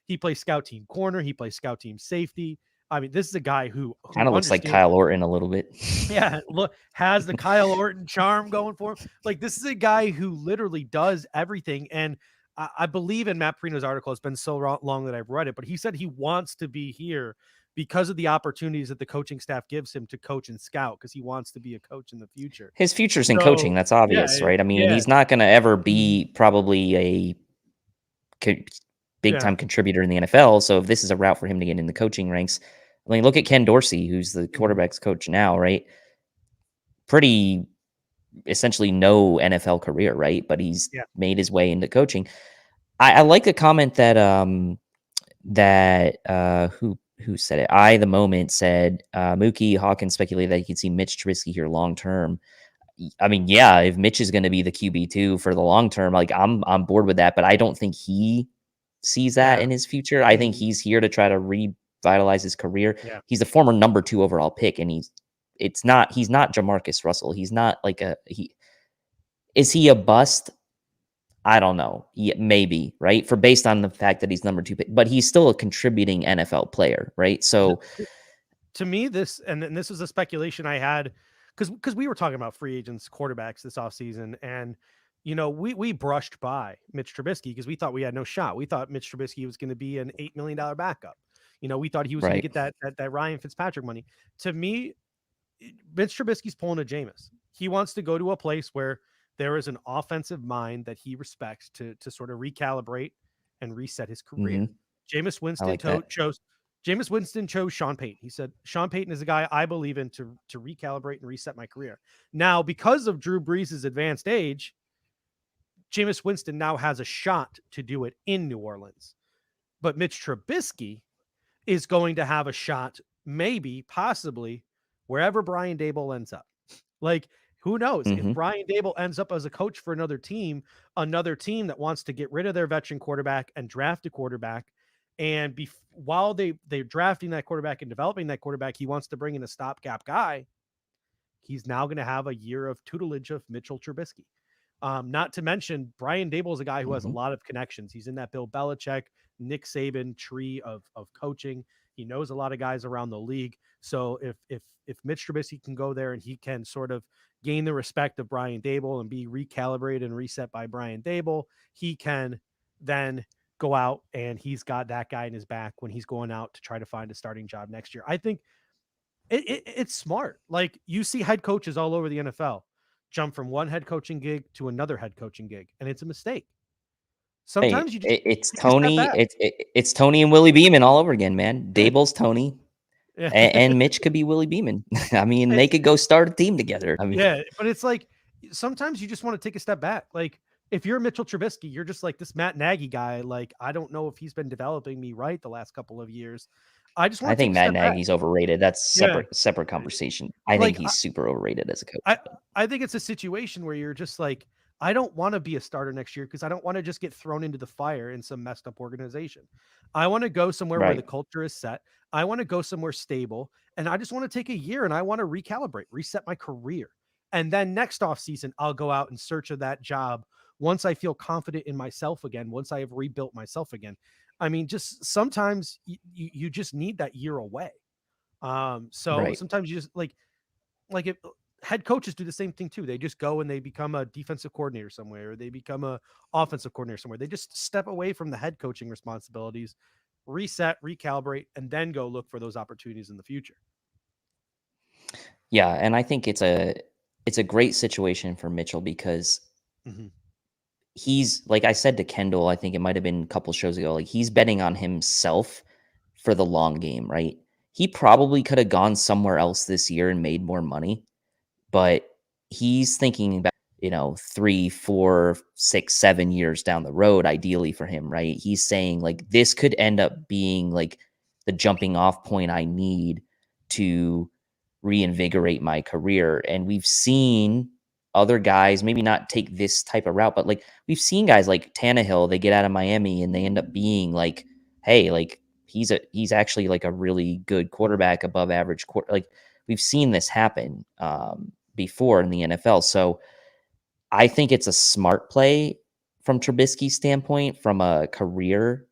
He plays scout team corner. He plays scout team safety. I mean, this is a guy who kind of looks like Kyle Orton a little bit. Yeah, look, has the Kyle Orton charm going for him. Like, this is a guy who literally does everything. And I believe in Matt Perino's article, it's been so long that I've read it, but he said he wants to be here because of the opportunities that the coaching staff gives him to coach and scout, because he wants to be a coach in the future. His future's in coaching. That's obvious, right? I mean, he's not going to ever be probably a big-time contributor in the NFL. So if this is a route for him to get in the coaching ranks, I mean, look at Ken Dorsey, who's the quarterback's coach now, right? Pretty essentially no NFL career, right? But he's made his way into coaching. I like the comment that who said it? The Moment said Mookie Hawkins speculated that he could see Mitch Trubisky here long term. I mean, yeah, if Mitch is going to be the QB2 for the long term, like, I'm on board with that, but I don't think he sees that in his future. I think he's here to try to revitalize his career. Yeah. He's a former number 2 overall pick, and he's not Jamarcus Russell. He's not like is he a bust? I don't know. Yeah, maybe, right? Based on the fact that he's number 2 pick, but he's still a contributing NFL player, right? So to me, this was a speculation I had, because we were talking about free agents, quarterbacks this offseason, and we brushed by Mitch Trubisky because we thought we had no shot. We thought Mitch Trubisky was going to be an $8 million backup. We thought he was going to get that Ryan Fitzpatrick money. To me, Mitch Trubisky's pulling a Jameis. He wants to go to a place where there is an offensive mind that he respects to sort of recalibrate and reset his career. Jameis Winston chose Sean Payton. He said, Sean Payton is a guy I believe in to recalibrate and reset my career. Now, because of Drew Brees' advanced age, Jameis Winston now has a shot to do it in New Orleans. But Mitch Trubisky is going to have a shot, maybe, possibly, wherever Brian Daboll ends up. Like, who knows? If Brian Daboll ends up as a coach for another team that wants to get rid of their veteran quarterback and draft a quarterback, and while they're drafting that quarterback and developing that quarterback, he wants to bring in a stopgap guy, he's now going to have a year of tutelage of Mitchell Trubisky. Not to mention, Brian Daboll is a guy who has a lot of connections. He's in that Bill Belichick, Nick Saban tree of coaching. He knows a lot of guys around the league. So if Mitch Trubisky can go there and he can sort of gain the respect of Brian Daboll and be recalibrated and reset by Brian Daboll, he can then go out and he's got that guy in his back when he's going out to try to find a starting job next year. I think it's smart. Like, you see head coaches all over the NFL jump from one head coaching gig to another head coaching gig, and it's a mistake. Sometimes it's Tony and Willie Beeman all over again, man. Daboll's Tony, and Mitch could be Willie Beeman. I mean, they could go start a team together. I mean, yeah, but it's like sometimes you just want to take a step back. Like if you're Mitchell Trubisky, you're just like this Matt Nagy guy. Like I don't know if he's been developing me right the last couple of years. I just I want to take think a Matt step back. Nagy's overrated. That's separate conversation. I Like, think he's super overrated as a coach. I think it's a situation where you're just like, I don't want to be a starter next year because I don't want to just get thrown into the fire in some messed up organization. I want to go somewhere where Right. the culture is set. I want to go somewhere stable. And I just want to take a year and I want to recalibrate, reset my career. And then next offseason, I'll go out in search of that job once I feel confident in myself again, once I have rebuilt myself again. I mean, just sometimes you just need that year away. So Right. sometimes you just like if head coaches do the same thing too. They just go and they become a defensive coordinator somewhere, or they become a offensive coordinator somewhere. They just step away from the head coaching responsibilities, reset, recalibrate, and then go look for those opportunities in the future. Yeah, and I think it's a great situation for Mitchell because he's, like I said to Kendall, I think it might have been a couple shows ago, like he's betting on himself for the long game, right? He probably could have gone somewhere else this year and made more money, but he's thinking about, 3, 4, 6, 7 years down the road, ideally for him, right? He's saying like this could end up being like the jumping off point I need to reinvigorate my career. And we've seen other guys maybe not take this type of route, but like we've seen guys like Tannehill, they get out of Miami and they end up being like, hey, like he's actually like a really good quarterback, above average quarter. Like we've seen this happen before in the NFL. So I think it's a smart play from Trubisky's standpoint, from a career.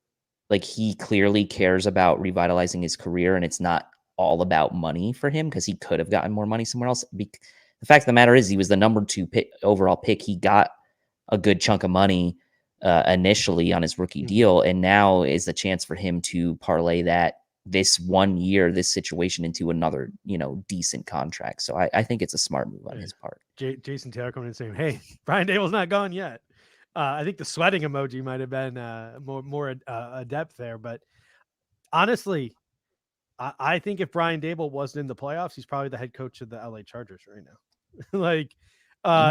Like he clearly cares about revitalizing his career, and it's not all about money for him because he could have gotten more money somewhere else. The fact of the matter is, he was the number 2 overall pick. He got a good chunk of money initially on his rookie deal, and now is the chance for him to parlay this 1 year, this situation into another, decent contract. So I think it's a smart move on his part. Jason Taylor coming in saying, "Hey, Brian Dable's not gone yet." I think the sweating emoji might have been more adept there, but honestly, I think if Brian Dable wasn't in the playoffs, he's probably the head coach of the LA Chargers right now. Like,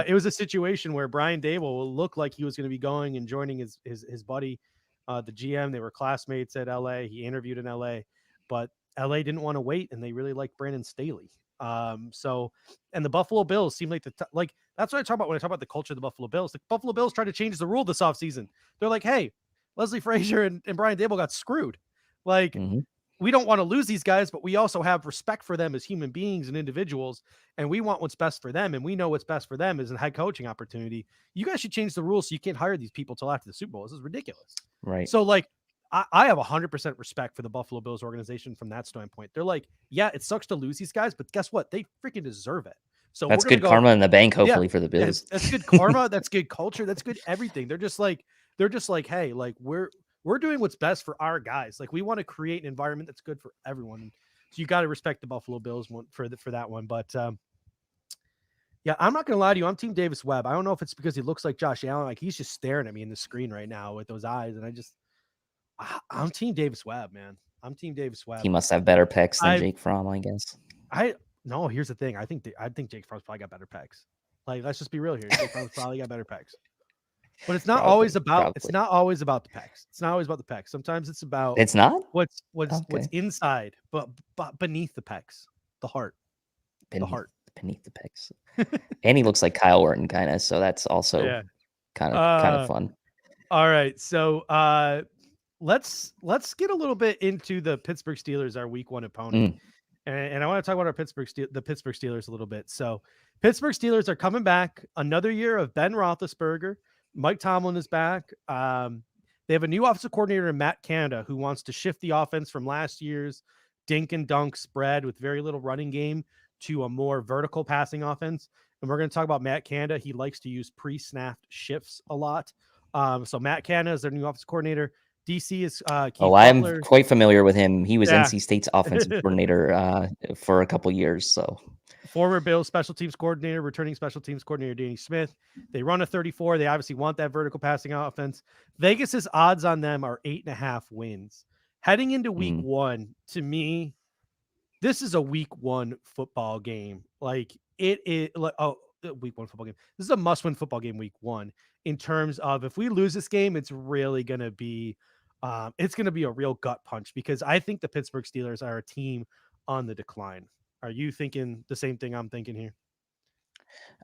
it was a situation where Brian Dable looked like he was going to be going and joining his buddy, the GM. They were classmates at LA. He interviewed in LA, but LA didn't want to wait, and they really liked Brandon Staley. And the Buffalo Bills seem like that's what I talk about when I talk about the culture of the Buffalo Bills. The Buffalo Bills tried to change the rule this offseason. They're like, hey, Leslie Frazier and Brian Dable got screwed. Like, we don't want to lose these guys, but we also have respect for them as human beings and individuals, and we want what's best for them, and we know what's best for them is a head coaching opportunity. You guys should change the rules so you can't hire these people till after the Super Bowl. This is ridiculous. Right. So, like, I have 100% respect for the Buffalo Bills organization from that standpoint. They're like, yeah, it sucks to lose these guys, but guess what? They freaking deserve it. So that's good karma in the bank, hopefully, for the Bills. That's good karma. That's good culture. That's good everything. They're just like, hey, like we're doing what's best for our guys. Like we want to create an environment that's good for everyone. So you got to respect the Buffalo Bills for that one. But yeah, I'm not going to lie to you. I'm Team Davis Webb. I don't know if it's because he looks like Josh Allen. Like he's just staring at me in the screen right now with those eyes. And I'm Team Davis Webb, man. I'm Team Davis Webb. He must have better pecs than Jake Fromm, I guess. No, here's the thing. I think Jake Fromm's probably got better pecs. Like, let's just be real here. Jake Fromm's probably got better pecs. But it's not always about it's not always about the pecs. It's not always about the pecs. Sometimes it's about what's inside, but beneath the pecs, the heart. Beneath the pecs. And he looks like Kyle Orton kind of, so that's also kind of fun. All right. So let's get a little bit into the Pittsburgh Steelers, our week 1 opponent. And I want to talk about the Pittsburgh Steelers a little bit. So Pittsburgh Steelers are coming back, another year of Ben Roethlisberger. Mike Tomlin is back. They have a new offensive coordinator in Matt Canada who wants to shift the offense from last year's dink and dunk spread with very little running game to a more vertical passing offense. And we're going to talk about Matt Canada. He likes to use pre-snapped shifts a lot. So Matt Canada is their new offensive coordinator. DC is Keith Butler. I'm quite familiar with him. He was NC State's offensive coordinator for a couple years. So former Bills special teams coordinator, returning special teams coordinator Danny Smith. They run a 34. They obviously want that vertical passing offense. Vegas's odds on them are 8.5 wins. Heading into week 1, to me, this is a week 1 football game. Like it is like week 1 football game. This is a must-win football game week 1 in terms of if we lose this game, it's really going to be a real gut punch because I think the Pittsburgh Steelers are a team on the decline. Are you thinking the same thing I'm thinking here?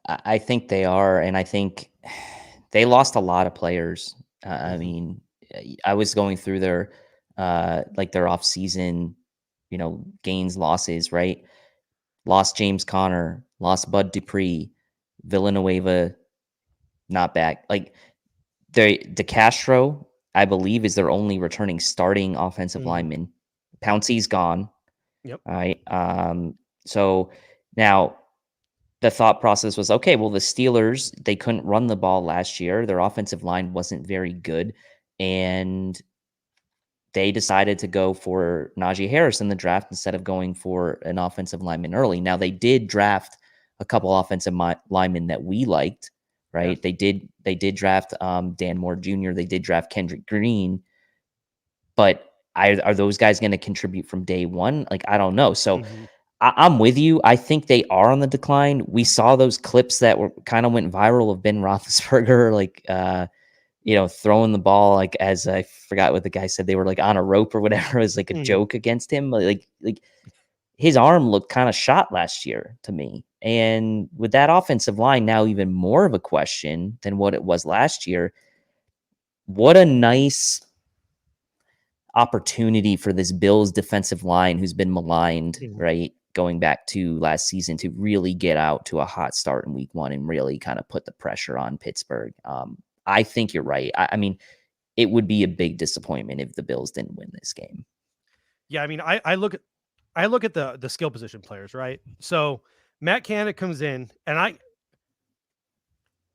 I think they are, and I think they lost a lot of players. I mean, I was going through their their off season, gains losses, right? Lost James Conner, lost Bud Dupree, Villanueva, not back. Like DeCastro, I believe, is their only returning starting offensive lineman. Pouncey's gone. Yep. All right. So now the thought process was, okay, well, the Steelers, they couldn't run the ball last year. Their offensive line wasn't very good. And they decided to go for Najee Harris in the draft instead of going for an offensive lineman early. Now, they did draft a couple offensive linemen that we liked, right? Yeah. They did draft Dan Moore Jr. They did draft Kendrick Green. But are those guys going to contribute from day one? Like, I don't know. So I'm with you. I think they are on the decline. We saw those clips that were kind of went viral of Ben Roethlisberger, throwing the ball, like, as I forgot what the guy said, they were like on a rope or whatever. It was like a joke against him. Like his arm looked kind of shot last year to me. And with that offensive line now even more of a question than what it was last year, what a nice opportunity for this Bills defensive line who's been maligned, right? Going back to last season to really get out to a hot start in week 1 and really kind of put the pressure on Pittsburgh. I think you're right. I mean, it would be a big disappointment if the Bills didn't win this game. Yeah. I mean, I look at the skill position players, right? So Matt Canada comes in and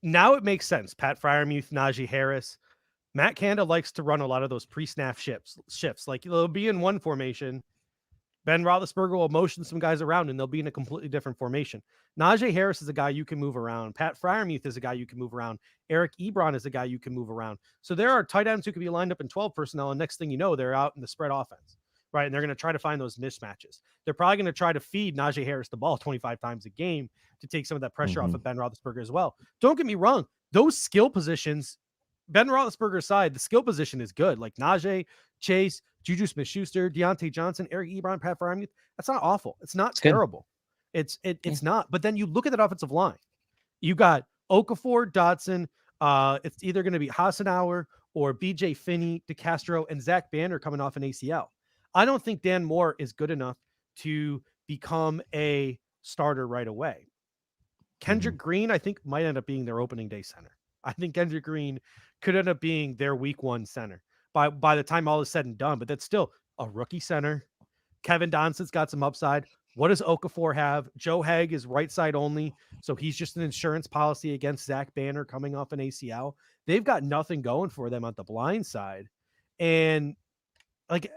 now it makes sense. Pat Freiermuth, Najee Harris, Matt Canada likes to run a lot of those pre-snap shifts. Like they'll be in one formation. Ben Roethlisberger will motion some guys around and they'll be in a completely different formation. Najee Harris is a guy you can move around. Pat Freiermuth is a guy you can move around. Eric Ebron is a guy you can move around. So there are tight ends who could be lined up in 12 personnel. And next thing you know, they're out in the spread offense, right? And they're going to try to find those mismatches. They're probably going to try to feed Najee Harris the ball 25 times a game to take some of that pressure off of Ben Roethlisberger as well. Don't get me wrong. Those skill positions, Ben Roethlisberger's side, the skill position is good. Like Najee, Chase, Juju Smith-Schuster, Deontay Johnson, Eric Ebron, Pat Freiermuth. That's not awful. It's not terrible. It's not. But then you look at that offensive line. You got Okafor, Dotson. It's either going to be Hassenauer or BJ Finney, DeCastro, and Zach Banner coming off an ACL. I don't think Dan Moore is good enough to become a starter right away. Kendrick Green, I think, might end up being their opening day center. I think Kendrick Green could end up being their week 1 center by the time all is said and done, but that's still a rookie center. Kevin Donson's got some upside. What does Okafor have? Joe Haeg is right side only, so he's just an insurance policy against Zach Banner coming off an ACL. They've got nothing going for them on the blind side. And like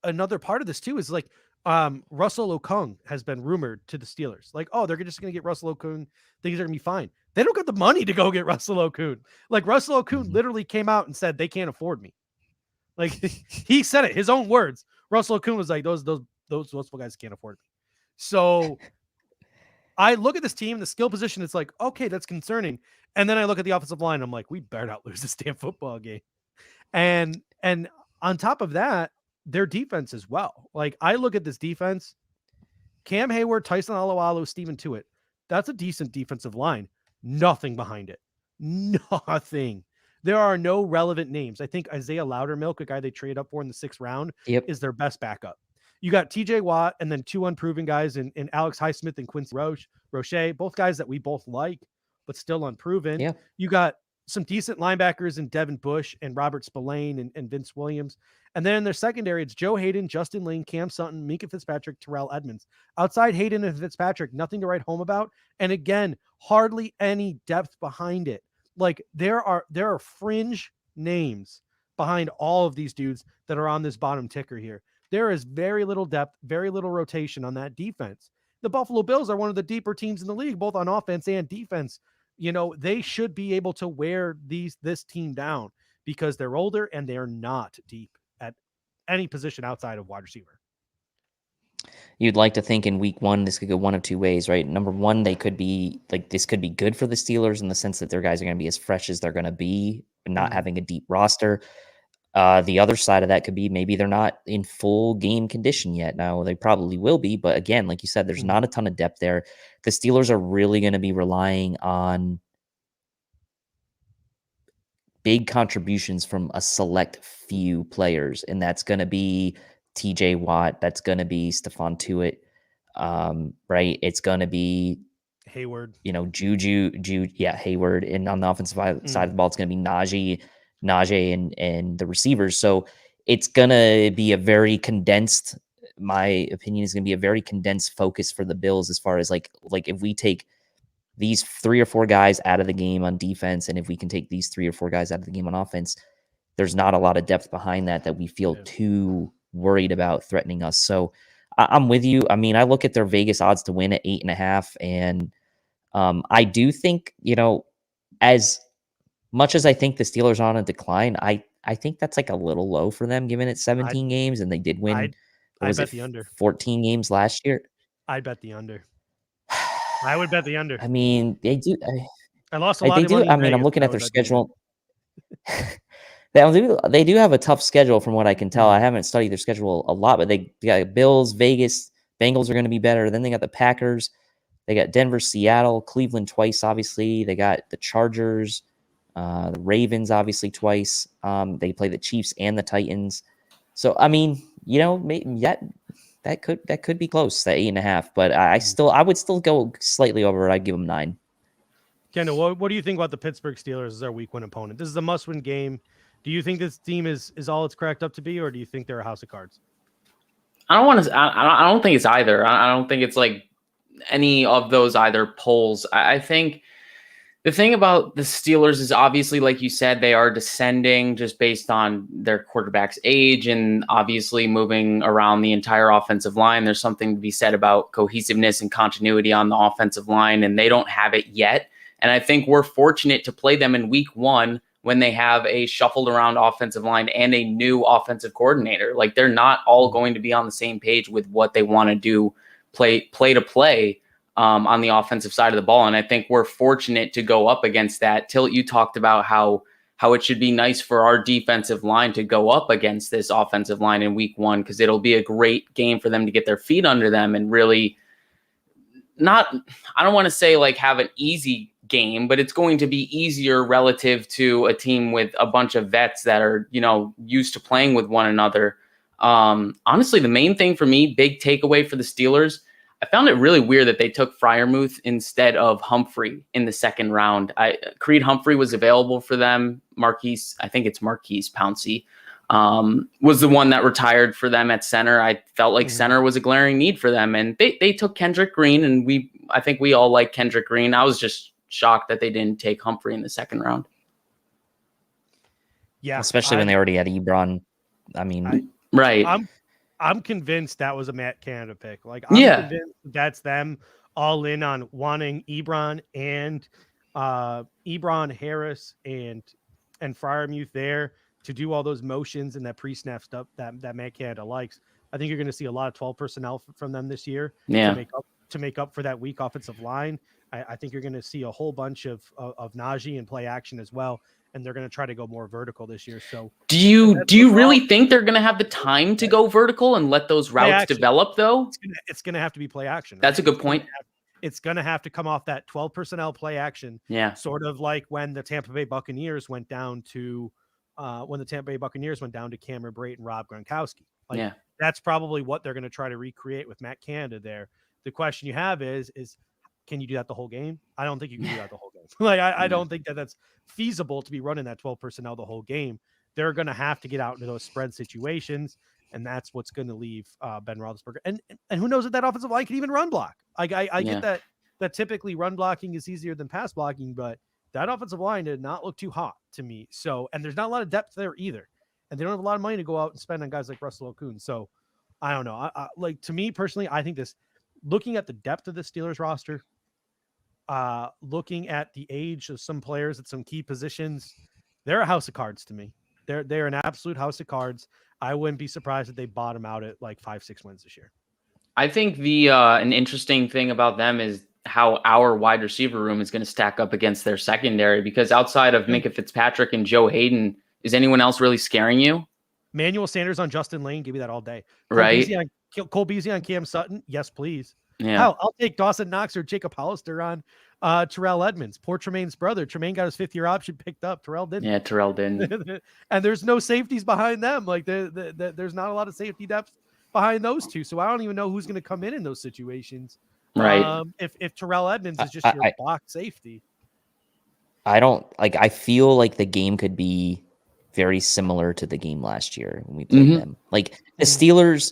another part of this too is like Russell Okung has been rumored to the Steelers. Like, oh, they're just going to get Russell Okung. Things are going to be fine. They don't got the money to go get Russell Okung. Like Russell Okung literally came out and said they can't afford me. Like he said it, his own words. Russell Okung was like, those guys can't afford me. So I look at this team, the skill position. It's like, okay, that's concerning. And then I look at the offensive line. I'm like, we better not lose this damn football game. And on top of that, their defense as well. Like I look at this defense, Cam Hayward, Tyson Alualu, Steven Tuitt. That's a decent defensive line. Nothing behind it. Nothing. There are no relevant names. I think Isaiah Loudermilk, a guy they traded up for in the 6th round, is their best backup. You got TJ Watt and then 2 unproven guys in Alex Highsmith and Quincy Roche, both guys that we both like, but still unproven. Yeah. You got some decent linebackers in Devin Bush and Robert Spillane and Vince Williams. And then in their secondary, it's Joe Hayden, Justin Lane, Cam Sutton, Minka Fitzpatrick, Terrell Edmonds. Outside Hayden and Fitzpatrick, nothing to write home about. And again, hardly any depth behind it. Like there are fringe names behind all of these dudes that are on this bottom ticker here. There is very little depth, very little rotation on that defense. The Buffalo Bills are one of the deeper teams in the league, both on offense and defense. You know, they should be able to wear this team down because they're older and they're not deep at any position outside of wide receiver. you'd like to think in week one, this could go one of two ways, right? Number one, this could be good for the Steelers in the sense that their guys are going to be as fresh as they're going to be, not having a deep roster. The other side of that could be maybe they're not in full game condition yet. Now they probably will be, but again, like you said, there's not a ton of depth there. The Steelers are really going to be relying on big contributions from a select few players, and that's going to be TJ Watt, that's going to be Stephon Tuitt, right? It's going to be Hayward, Juju, Hayward, and on the offensive side of the ball, it's going to be Najee, and the receivers. So it's going to be a very condensed. My opinion is going to be a very condensed focus for the Bills as far as like if we take these 3 or 4 guys out of the game on defense, and if we can take these 3 or 4 guys out of the game on offense, there's not a lot of depth behind that we feel too worried about threatening us. So I'm with you. I mean, I look at their Vegas odds to win at 8.5, and I do think, as much as I think the Steelers are on a decline, I think that's like a little low for them, given it's 17 games, and they did win. I bet the under 14 games last year. I bet the under. I would bet the under. I mean, they do. I lost a lot of money. I mean, I'm looking at their schedule. They do have a tough schedule from what I can tell. I haven't studied their schedule a lot, but they got Bills, Vegas, Bengals are going to be better. Then they got the Packers. They got Denver, Seattle, Cleveland twice, obviously. They got the Chargers, the Ravens, obviously, twice. They play the Chiefs and the Titans. So, I mean, maybe that could be close, that 8.5. But I would still go slightly over it. I'd give them 9. Kendall, what do you think about the Pittsburgh Steelers as our week 1 opponent? This is a must-win game. Do you think this team is all it's cracked up to be, or do you think they're a house of cards? I don't think it's either. I don't think it's like any of those either polls. I think the thing about the Steelers is obviously, like you said, they are descending just based on their quarterback's age and obviously moving around the entire offensive line. There's something to be said about cohesiveness and continuity on the offensive line, and they don't have it yet. And I think we're fortunate to play them in week 1 when they have a shuffled around offensive line and a new offensive coordinator. Like, they're not all going to be on the same page with what they want to do play to play on the offensive side of the ball. And I think we're fortunate to go up against that. Tilt, you talked about how it should be nice for our defensive line to go up against this offensive line in week 1, because it'll be a great game for them to get their feet under them and really I don't want to say like have an easy game, but it's going to be easier relative to a team with a bunch of vets that are, used to playing with one another. Honestly, the main thing for me, big takeaway for the Steelers, I found it really weird that they took Freiermuth instead of Humphrey in the second round. Creed Humphrey was available for them. Marquise Pouncey was the one that retired for them at center. I felt like center was a glaring need for them, and they took Kendrick Green, and I think we all like Kendrick Green. I was just shocked that they didn't take Humphrey in the second round. Yeah, especially when they already had Ebron. I mean, right. I'm convinced that was a Matt Canada pick. Like, I'm convinced that's them all in on wanting Ebron and Ebron, Harris, and Freiermuth there to do all those motions and that pre-snap stuff that Matt Canada likes. I think you're going to see a lot of 12 personnel from them this year to make up for that weak offensive line. I think you're going to see a whole bunch of Najee and play action as well, and they're going to try to go more vertical this year. So, do you really think they're going to have the time to go vertical and let those routes develop? Though it's going to have to be play action. Right? That's a good point. It's going to have to come off that 12 personnel play action. Yeah, sort of like when the Tampa Bay Buccaneers went down to Cameron Brate and Rob Gronkowski. That's probably what they're going to try to recreate with Matt Canada there. The question you have is can you do that the whole game? I don't think you can do that the whole game. I don't think that's feasible to be running that 12 personnel the whole game. They're going to have to get out into those spread situations, and that's what's going to leave Ben Roethlisberger. And who knows if that offensive line can even run block. I get that typically run blocking is easier than pass blocking, but that offensive line did not look too hot to me. So, and there's not a lot of depth there either. And they don't have a lot of money to go out and spend on guys like Russell Okung. So, I don't know. To me personally, I think this, looking at the depth of the Steelers roster, looking at the age of some players at some key positions, they're a house of cards to me. They're an absolute house of cards. I wouldn't be surprised if they bottom out at like 5-6 wins this year. I think the an interesting thing about them is how our wide receiver room is going to stack up against their secondary, because outside of Minka Fitzpatrick and Joe Hayden, is anyone else really scaring you? Manuel Sanders on Justin Lane, give me that all day. Right. Cole Beasley on Cam Sutton, yes, please. Yeah. Hell, I'll take Dawson Knox or Jacob Hollister on Terrell Edmonds. Poor Tremaine's brother. Tremaine got his 5th-year option picked up. Terrell didn't. Yeah, Terrell didn't. And there's no safeties behind them. Like there's not a lot of safety depth behind those two. So I don't even know who's going to come in those situations. Right. If Terrell Edmonds is just your block safety. I feel like the game could be very similar to the game last year when we played them. Like the Steelers,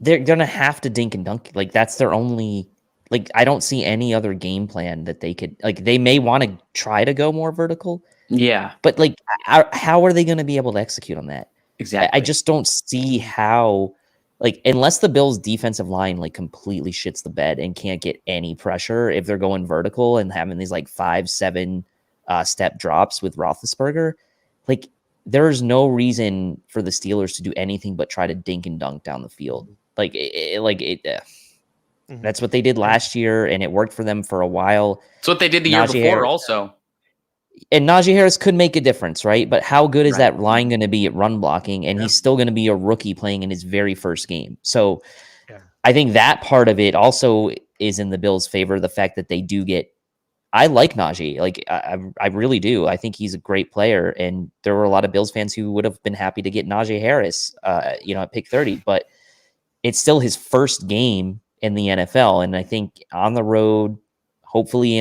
they're gonna have to dink and dunk. Like that's their only. Like I don't see any other game plan that they could. Like they may want to try to go more vertical. Yeah, but like, how are they going to be able to execute on that? Exactly. I just don't see how. Like unless the Bills' defensive line like completely shits the bed and can't get any pressure if they're going vertical and having these like 5-7 step drops with Roethlisberger, like there's no reason for the Steelers to do anything but try to dink and dunk down the field. That's what they did last year, and it worked for them for a while. It's what they did the year before, also. And Najee Harris could make a difference, right? But how good is that line going to be at run blocking? And he's still going to be a rookie playing in his very first game. So I think that part of it also is in the Bills' favor. The fact that they do get, I like Najee. Like I really do. I think he's a great player. And there were a lot of Bills fans who would have been happy to get Najee Harris, at pick 30. But it's still his first game in the NFL. And I think on the road, hopefully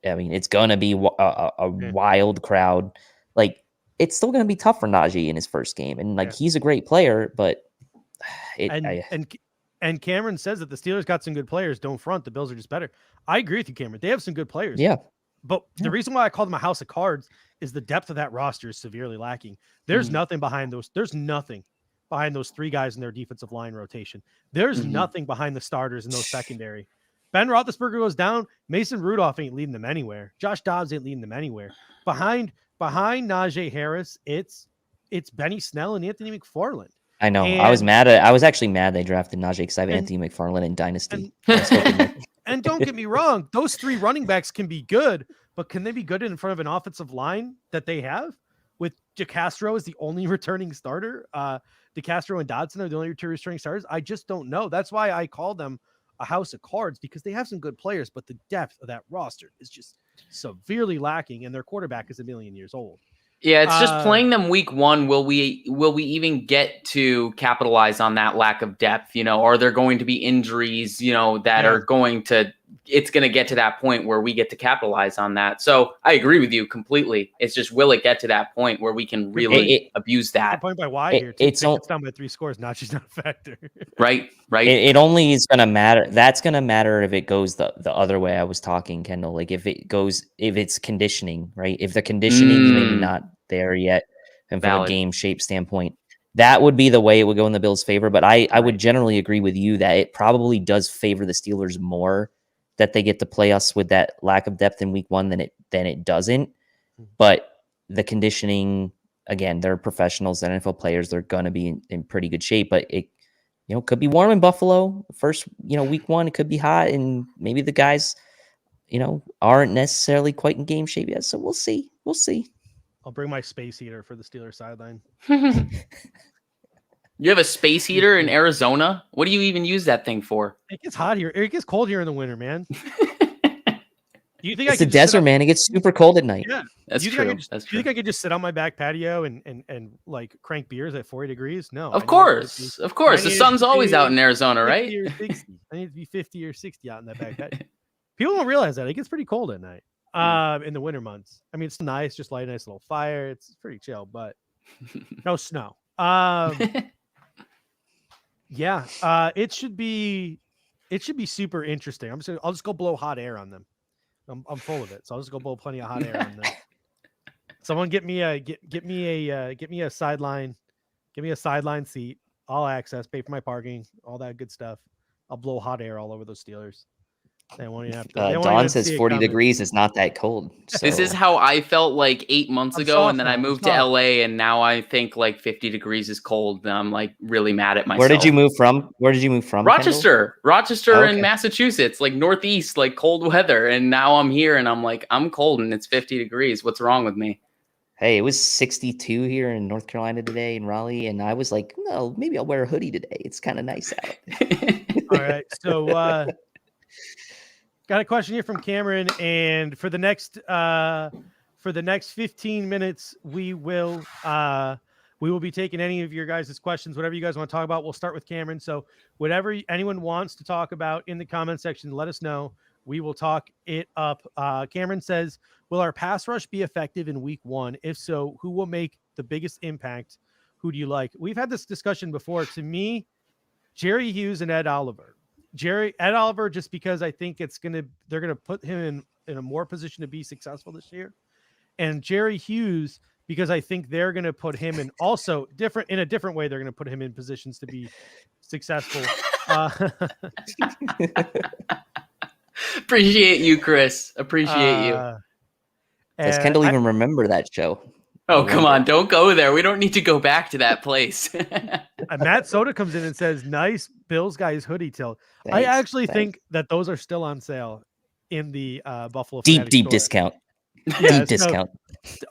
it's going to be a wild crowd. Like, it's still going to be tough for Najee in his first game. And, he's a great player, but... And Cameron says that the Steelers got some good players. Don't front. The Bills are just better. I agree with you, Cameron. They have some good players. Yeah. But the reason why I call them a house of cards is the depth of that roster is severely lacking. There's nothing behind those. There's nothing behind those 3 guys in their defensive line rotation. There's nothing behind the starters in those secondary. Ben Roethlisberger goes down. Mason Rudolph ain't leading them anywhere. Josh Dobbs ain't leading them anywhere. Behind Najee Harris, it's Benny Snell and Anthony McFarland. I know. I was actually mad they drafted Najee because I have Anthony McFarland in Dynasty. And don't get me wrong, those 3 running backs can be good, but can they be good in front of an offensive line that they have? With DeCastro as the only returning starter. DeCastro and Dodson are the only 2 returning starters. I just don't know. That's why I call them a house of cards, because they have some good players, but the depth of that roster is just severely lacking, and their quarterback is 1 million years old. Yeah, it's just playing them week 1. Will we even get to capitalize on that lack of depth? Are there going to be injuries, that are going to, it's going to get to that point where we get to capitalize on that. So I agree with you completely. It's just, will it get to that point where we can really abuse that? Point by why here. It's down by 3 scores. Not just not a factor. Right. It only is going to matter. That's going to matter if it goes the other way I was talking, Kendall. Like if it's conditioning, right? If the conditioning is maybe not there yet, and from a game shape standpoint, that would be the way it would go in the Bills' favor. But I would generally agree with you that it probably does favor the Steelers more that they get to play us with that lack of depth in week 1 than it doesn't. But the conditioning, again, they're professionals, they're NFL players, they're going to be in pretty good shape. But it could be warm in Buffalo. First, week 1, it could be hot, and maybe the guys, aren't necessarily quite in game shape yet. So we'll see. I'll bring my space heater for the Steelers sideline. You have a space heater in Arizona? What do you even use that thing for? It gets hot here. It gets cold here in the winter, man. Do you think it's the desert, man? It gets super cold at night. Yeah, that's true. Do you think I could just sit on my back patio and like crank beers at 40 degrees? No. Of course. The sun's always out in Arizona, right? 50 or 60. I need to be 50 or 60 out in that back patio. People don't realize that it gets pretty cold at night. In the winter months. I mean, it's nice, just light a nice little fire. It's pretty chill, but no snow. It should be super interesting. I'll just go blow hot air on them. I'm full of it, so I'll just go blow plenty of hot air on them. Someone get me a sideline seat, all access, pay for my parking, all that good stuff. I'll blow hot air all over those Steelers. They won't even have to. They won't Dawn even says see it 40 coming. degrees is not that cold. This is so- how I felt like 8 months I'm ago, soft and then I now, I'm moved to soft. LA, and now I think like 50 degrees is cold, and I'm like really mad at myself. Where did you move from? Kendall? Rochester Oh, in okay. Massachusetts, like northeast, like cold weather, and now I'm here, and I'm like, I'm cold, and it's 50 degrees. What's wrong with me? Hey, it was 62 here in North Carolina today in Raleigh, and I was like, well, maybe I'll wear a hoodie today. It's kind of nice out. All right. So got a question here from Cameron, and for the next 15 minutes, we will be taking any of your guys' questions, whatever you guys want to talk about. We'll start with Cameron. So whatever anyone wants to talk about in the comment section, let us know. We will talk it up. Cameron says, will our pass rush be effective in week 1? If so, who will make the biggest impact? Who do you like? We've had this discussion before. To me, Jerry Hughes and Ed Oliver. Ed Oliver, just because I think they're gonna put him in a more position to be successful this year. And Jerry Hughes, because I think they're gonna put him in also in a different way, they're gonna put him in positions to be successful. Appreciate you, Chris. Appreciate you. Does Kendall even remember that show? Oh, come on. Don't go there. We don't need to go back to that place. Matt Soda comes in and says, nice Bills guys hoodie tilt. I actually think that those are still on sale in the Buffalo deep store. discount. Yeah, deep discount.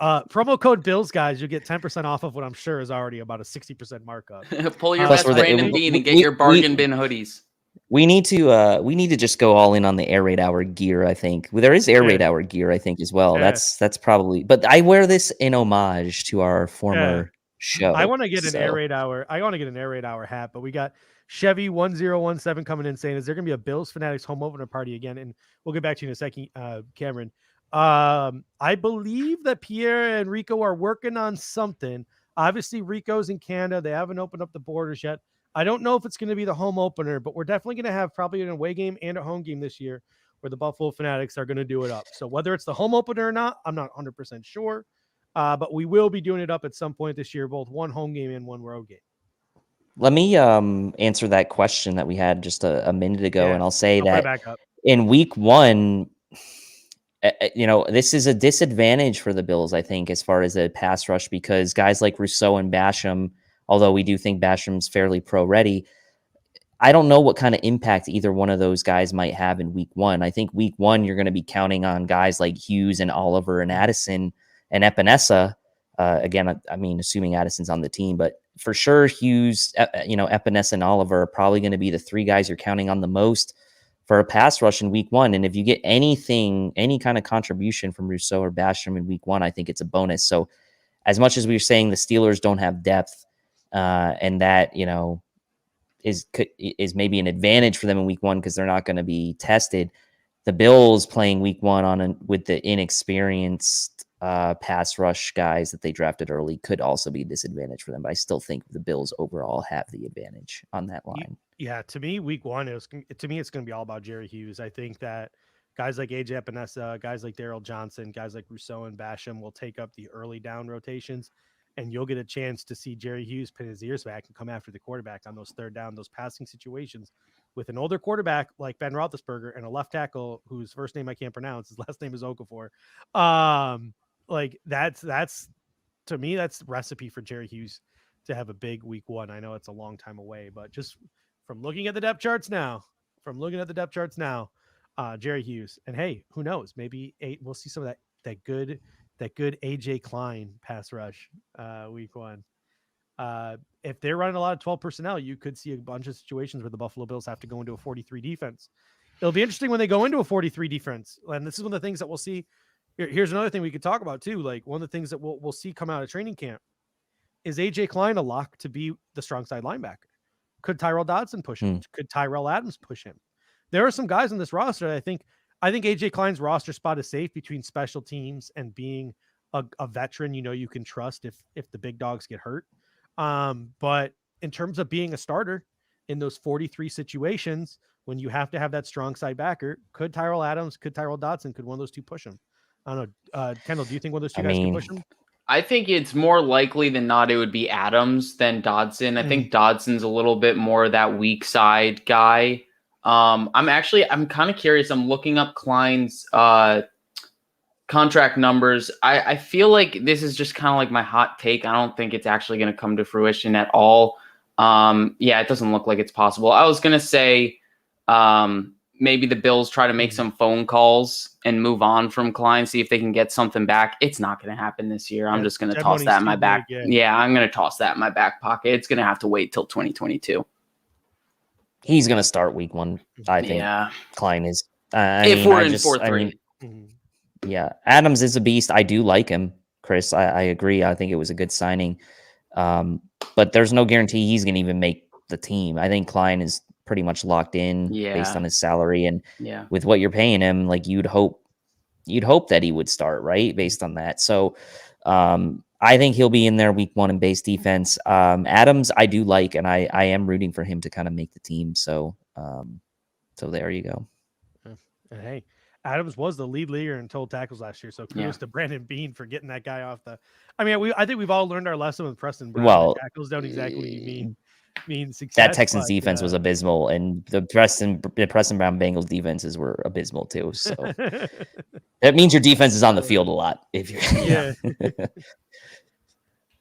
Promo code Bills guys, you'll get 10% off of what I'm sure is already about a 60% markup. Pull your best Brandon Bean and get your bargain bin hoodies. We need to just go all in on the Air Raid Hour gear. I think there is Air Raid Hour gear. I think as well. Yeah. That's probably. But I wear this in homage to our former show. I want to get an Air Raid Hour. I want to get an Air Raid Hour hat. But we got Chevy 1017 coming in saying, "Is there going to be a Bills Fanatics home opener party again?" And we'll get back to you in a second, Cameron. I believe that Pierre and Rico are working on something. Obviously, Rico's in Canada. They haven't opened up the borders yet. I don't know if it's going to be the home opener, but we're definitely going to have probably an away game and a home game this year where the Buffalo Fanatics are going to do it up. So whether it's the home opener or not, I'm not 100% sure. But we will be doing it up at some point this year, both one home game and one road game. Let me answer that question that we had just a minute ago, and I'll say that in week 1, this is a disadvantage for the Bills, I think, as far as a pass rush, because guys like Rousseau and Basham, although we do think Basham's fairly pro-ready, I don't know what kind of impact either one of those guys might have in week 1. I think week 1, you're going to be counting on guys like Hughes and Oliver and Addison and Epinesa. Again, I mean, assuming Addison's on the team, but for sure, Hughes, Epinesa and Oliver are probably going to be the 3 guys you're counting on the most for a pass rush in week 1. And if you get any kind of contribution from Rousseau or Basham in week 1, I think it's a bonus. So as much as we were saying the Steelers don't have depth, and that, is maybe an advantage for them in week 1 because they're not going to be tested. The Bills playing week 1 with the inexperienced pass rush guys that they drafted early could also be a disadvantage for them. But I still think the Bills overall have the advantage on that line. Yeah, to me, week 1 it's going to be all about Jerry Hughes. I think that guys like AJ Epinesa, guys like Daryl Johnson, guys like Rousseau and Basham will take up the early down rotations. And you'll get a chance to see Jerry Hughes pin his ears back and come after the quarterback on those third down, those passing situations with an older quarterback like Ben Roethlisberger and a left tackle whose first name I can't pronounce. His last name is Okafor. Like that's to me, that's the recipe for Jerry Hughes to have a big week 1. I know it's a long time away, but just from looking at the depth charts now, Jerry Hughes. And hey, who knows? Maybe we'll see some of that good AJ Klein pass rush week 1. If they're running a lot of 12 personnel, you could see a bunch of situations where the Buffalo Bills have to go into a 43 defense. It'll be interesting when they go into a 43 defense. And this is one of the things that we'll see. Here's another thing we could talk about too. Like one of the things that we'll see come out of training camp is AJ Klein a lock to be the strong side linebacker. Could Tyrell Dodson push him? Could Tyrell Adams push him? There are some guys on this roster that I think AJ Klein's roster spot is safe between special teams and being a veteran, you can trust if the big dogs get hurt. But in terms of being a starter in those 43 situations, when you have to have that strong side backer, could Tyrell Adams, could Tyrell Dodson, could one of those two push him? I don't know. Kendall, do you think one of those two guys can push him? I think it's more likely than not it would be Adams than Dodson. I think Dodson's a little bit more that weak side guy. I'm kind of curious. I'm looking up Klein's contract numbers. I feel like this is just kind of like my hot take. I don't think it's actually going to come to fruition at all. Yeah, it doesn't look like it's possible. I was going to say maybe the Bills try to make some phone calls and move on from Klein, see if they can get something back. It's not going to happen this year. I'm just going to toss that in my back. Yeah, I'm going to toss that in my back pocket. It's going to have to wait till 2022. He's going to start week 1, I think. Yeah. Klein is. If we're in 4-3. Yeah, Adams is a beast. I do like him, Chris. I agree. I think it was a good signing. But there's no guarantee he's going to even make the team. I think Klein is pretty much locked in based on his salary. And with what you're paying him, like you'd hope that he would start, right? Based on that. So I think he'll be in there week 1 in base defense. Adams, I do like, and I am rooting for him to kind of make the team. So there you go. And hey, Adams was the lead leader in total tackles last year. So kudos to Brandon Bean for getting that guy off the. I mean, I think we've all learned our lesson with Preston Brown. Well, tackles don't exactly mean success. That Texans defense was abysmal, and the Preston Brown Bengals defenses were abysmal too. So that means your defense is on the field a lot. If you're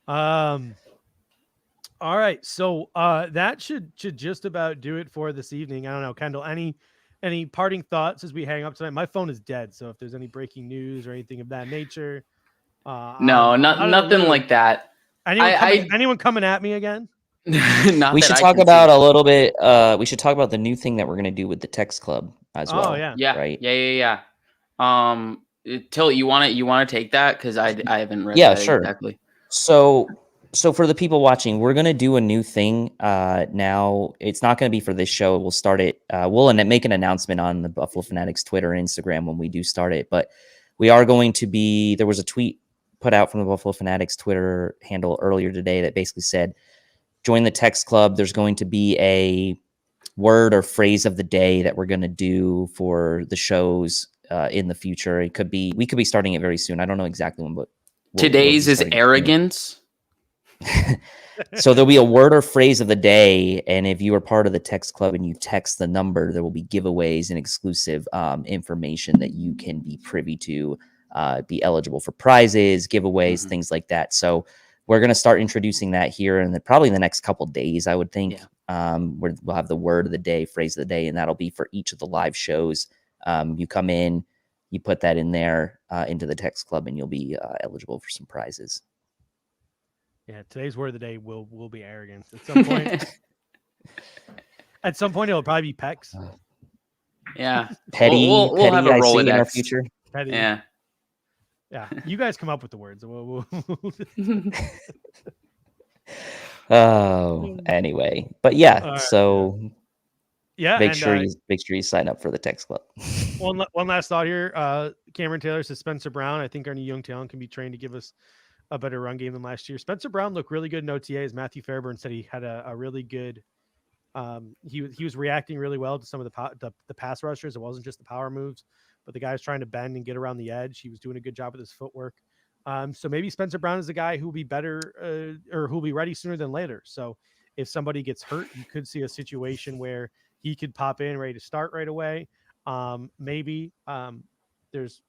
All right, so that should just about do it for this evening. I don't know, Kendall, any parting thoughts as we hang up tonight? My phone is dead, so if there's any breaking news or anything of that nature, nothing like that. Anyone coming at me again? We should talk about a little bit. We should talk about the new thing that we're going to do with the text club as well. Oh yeah, right. Yeah. Till you want to take that because I haven't read. Yeah, that sure. Exactly. So for the people watching, we're going to do a new thing now. It's not going to be for this show. We'll start it. We'll make an announcement on the Buffalo Fanatics Twitter and Instagram when we do start it. But we are going to be. There was a tweet put out from the Buffalo Fanatics Twitter handle earlier today that basically said, join the text club. There's going to be a word or phrase of the day that we're going to do for the shows in the future. We could be starting it very soon. I don't know exactly when, but today's is arrogance. So there'll be a word or phrase of the day, and if you are part of the text club and you text the number, there will be giveaways and exclusive information that you can be privy to, be eligible for prizes, giveaways, things like that. So we're going to start introducing that here in probably the next couple of days, I would think. We'll have the word of the day, phrase of the day, and that'll be for each of the live shows. You come in, you put that in there into the text club, and you'll be eligible for some prizes. Yeah, today's word of the day will be arrogance. At some point, it'll probably be pecs. Yeah, petty. We'll have a I roll see in our future. Petty. Yeah. You guys come up with the words. Anyway, but yeah. Right, so make sure you sign up for the text club. One last thought here. Cameron Taylor says Spencer Brown. I think our new young talent can be trained to give us a better run game than last year. Spencer Brown looked really good in OTAs. Matthew Fairburn said he had a really good. He was reacting really well to some of the pass rushers. It wasn't just the power moves, but the guy was trying to bend and get around the edge. He was doing a good job with his footwork. So maybe Spencer Brown is the guy who will be better or who will be ready sooner than later. So if somebody gets hurt, you could see a situation where he could pop in ready to start right away. Maybe there's,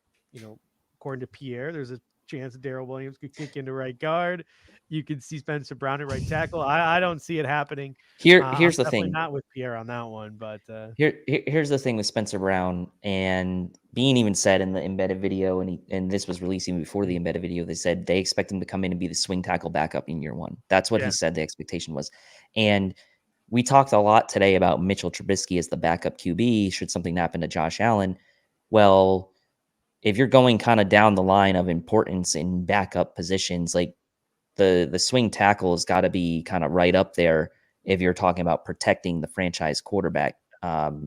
according to Pierre, there's a chance that Darrell Williams could kick into right guard. You could see Spencer Brown at right tackle. I don't see it happening. Here's the thing. Not with Pierre on that one, but here's the thing with Spencer Brown, and Bean even said in the embedded video, and this was released even before the embedded video, they said they expect him to come in and be the swing tackle backup in year 1. That's what he said the expectation was. And we talked a lot today about Mitchell Trubisky as the backup QB should something happen to Josh Allen. Well, if you're going kind of down the line of importance in backup positions, like the swing tackle has got to be kind of right up there if you're talking about protecting the franchise quarterback.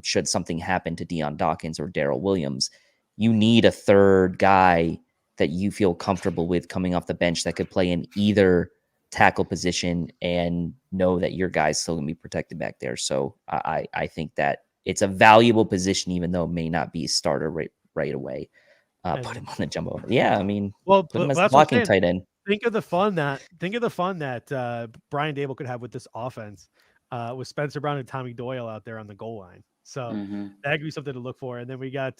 Should something happen to Deion Dawkins or Darrell Williams, you need a third guy that you feel comfortable with coming off the bench that could play in either tackle position and know that your guy's still going to be protected back there. So I think that it's a valuable position, even though it may not be a starter right away. Put him on the jumbo. Yeah, I mean, put him as blocking tight end. Think of the fun that Brian Dable could have with this offense. with Spencer Brown and Tommy Doyle out there on the goal line. So that could be something to look for. And then we got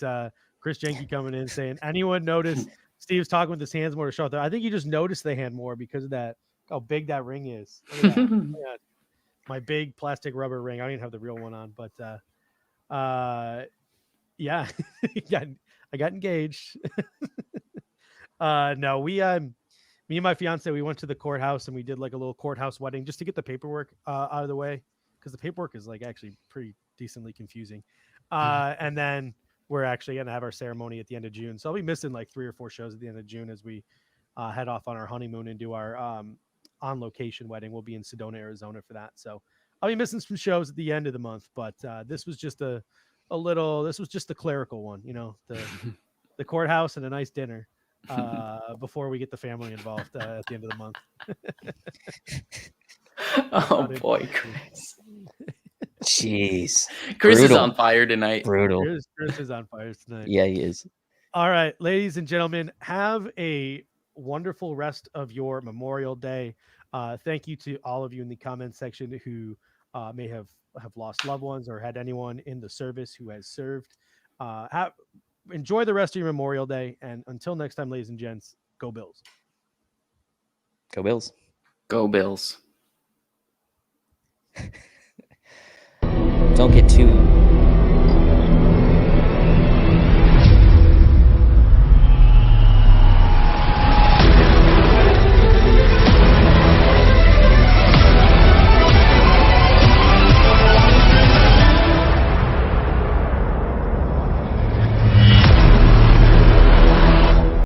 Chris Jenke coming in saying, anyone notice Steve's talking with his hands more to show there? I think you just noticed the hand more because of that, how big that ring is. Look at that. Yeah. My big plastic rubber ring. I don't even have the real one on, but yeah, I got engaged. No, me and my fiance, we went to the courthouse and we did like a little courthouse wedding just to get the paperwork out of the way, because the paperwork is like actually pretty decently confusing. And then we're actually going to have our ceremony at the end of June. So I'll be missing like 3 or 4 shows at the end of June as we head off on our honeymoon and do our on location wedding. We'll be in Sedona, Arizona for that. So I'll be missing some shows at the end of the month, but this was just this was just a clerical one, you know, the courthouse and a nice dinner before we get the family involved at the end of the month. Oh boy, Chris. Jeez. Chris is Brutal. on fire tonight. Brutal. Chris is on fire tonight. Yeah, he is. All right, ladies and gentlemen, have a wonderful rest of your Memorial Day. Thank you to all of you in the comment section who may have lost loved ones or had anyone in the service who has served. Enjoy the rest of your Memorial Day. And until next time, ladies and gents, go Bills. Go Bills. Go Bills. Don't get too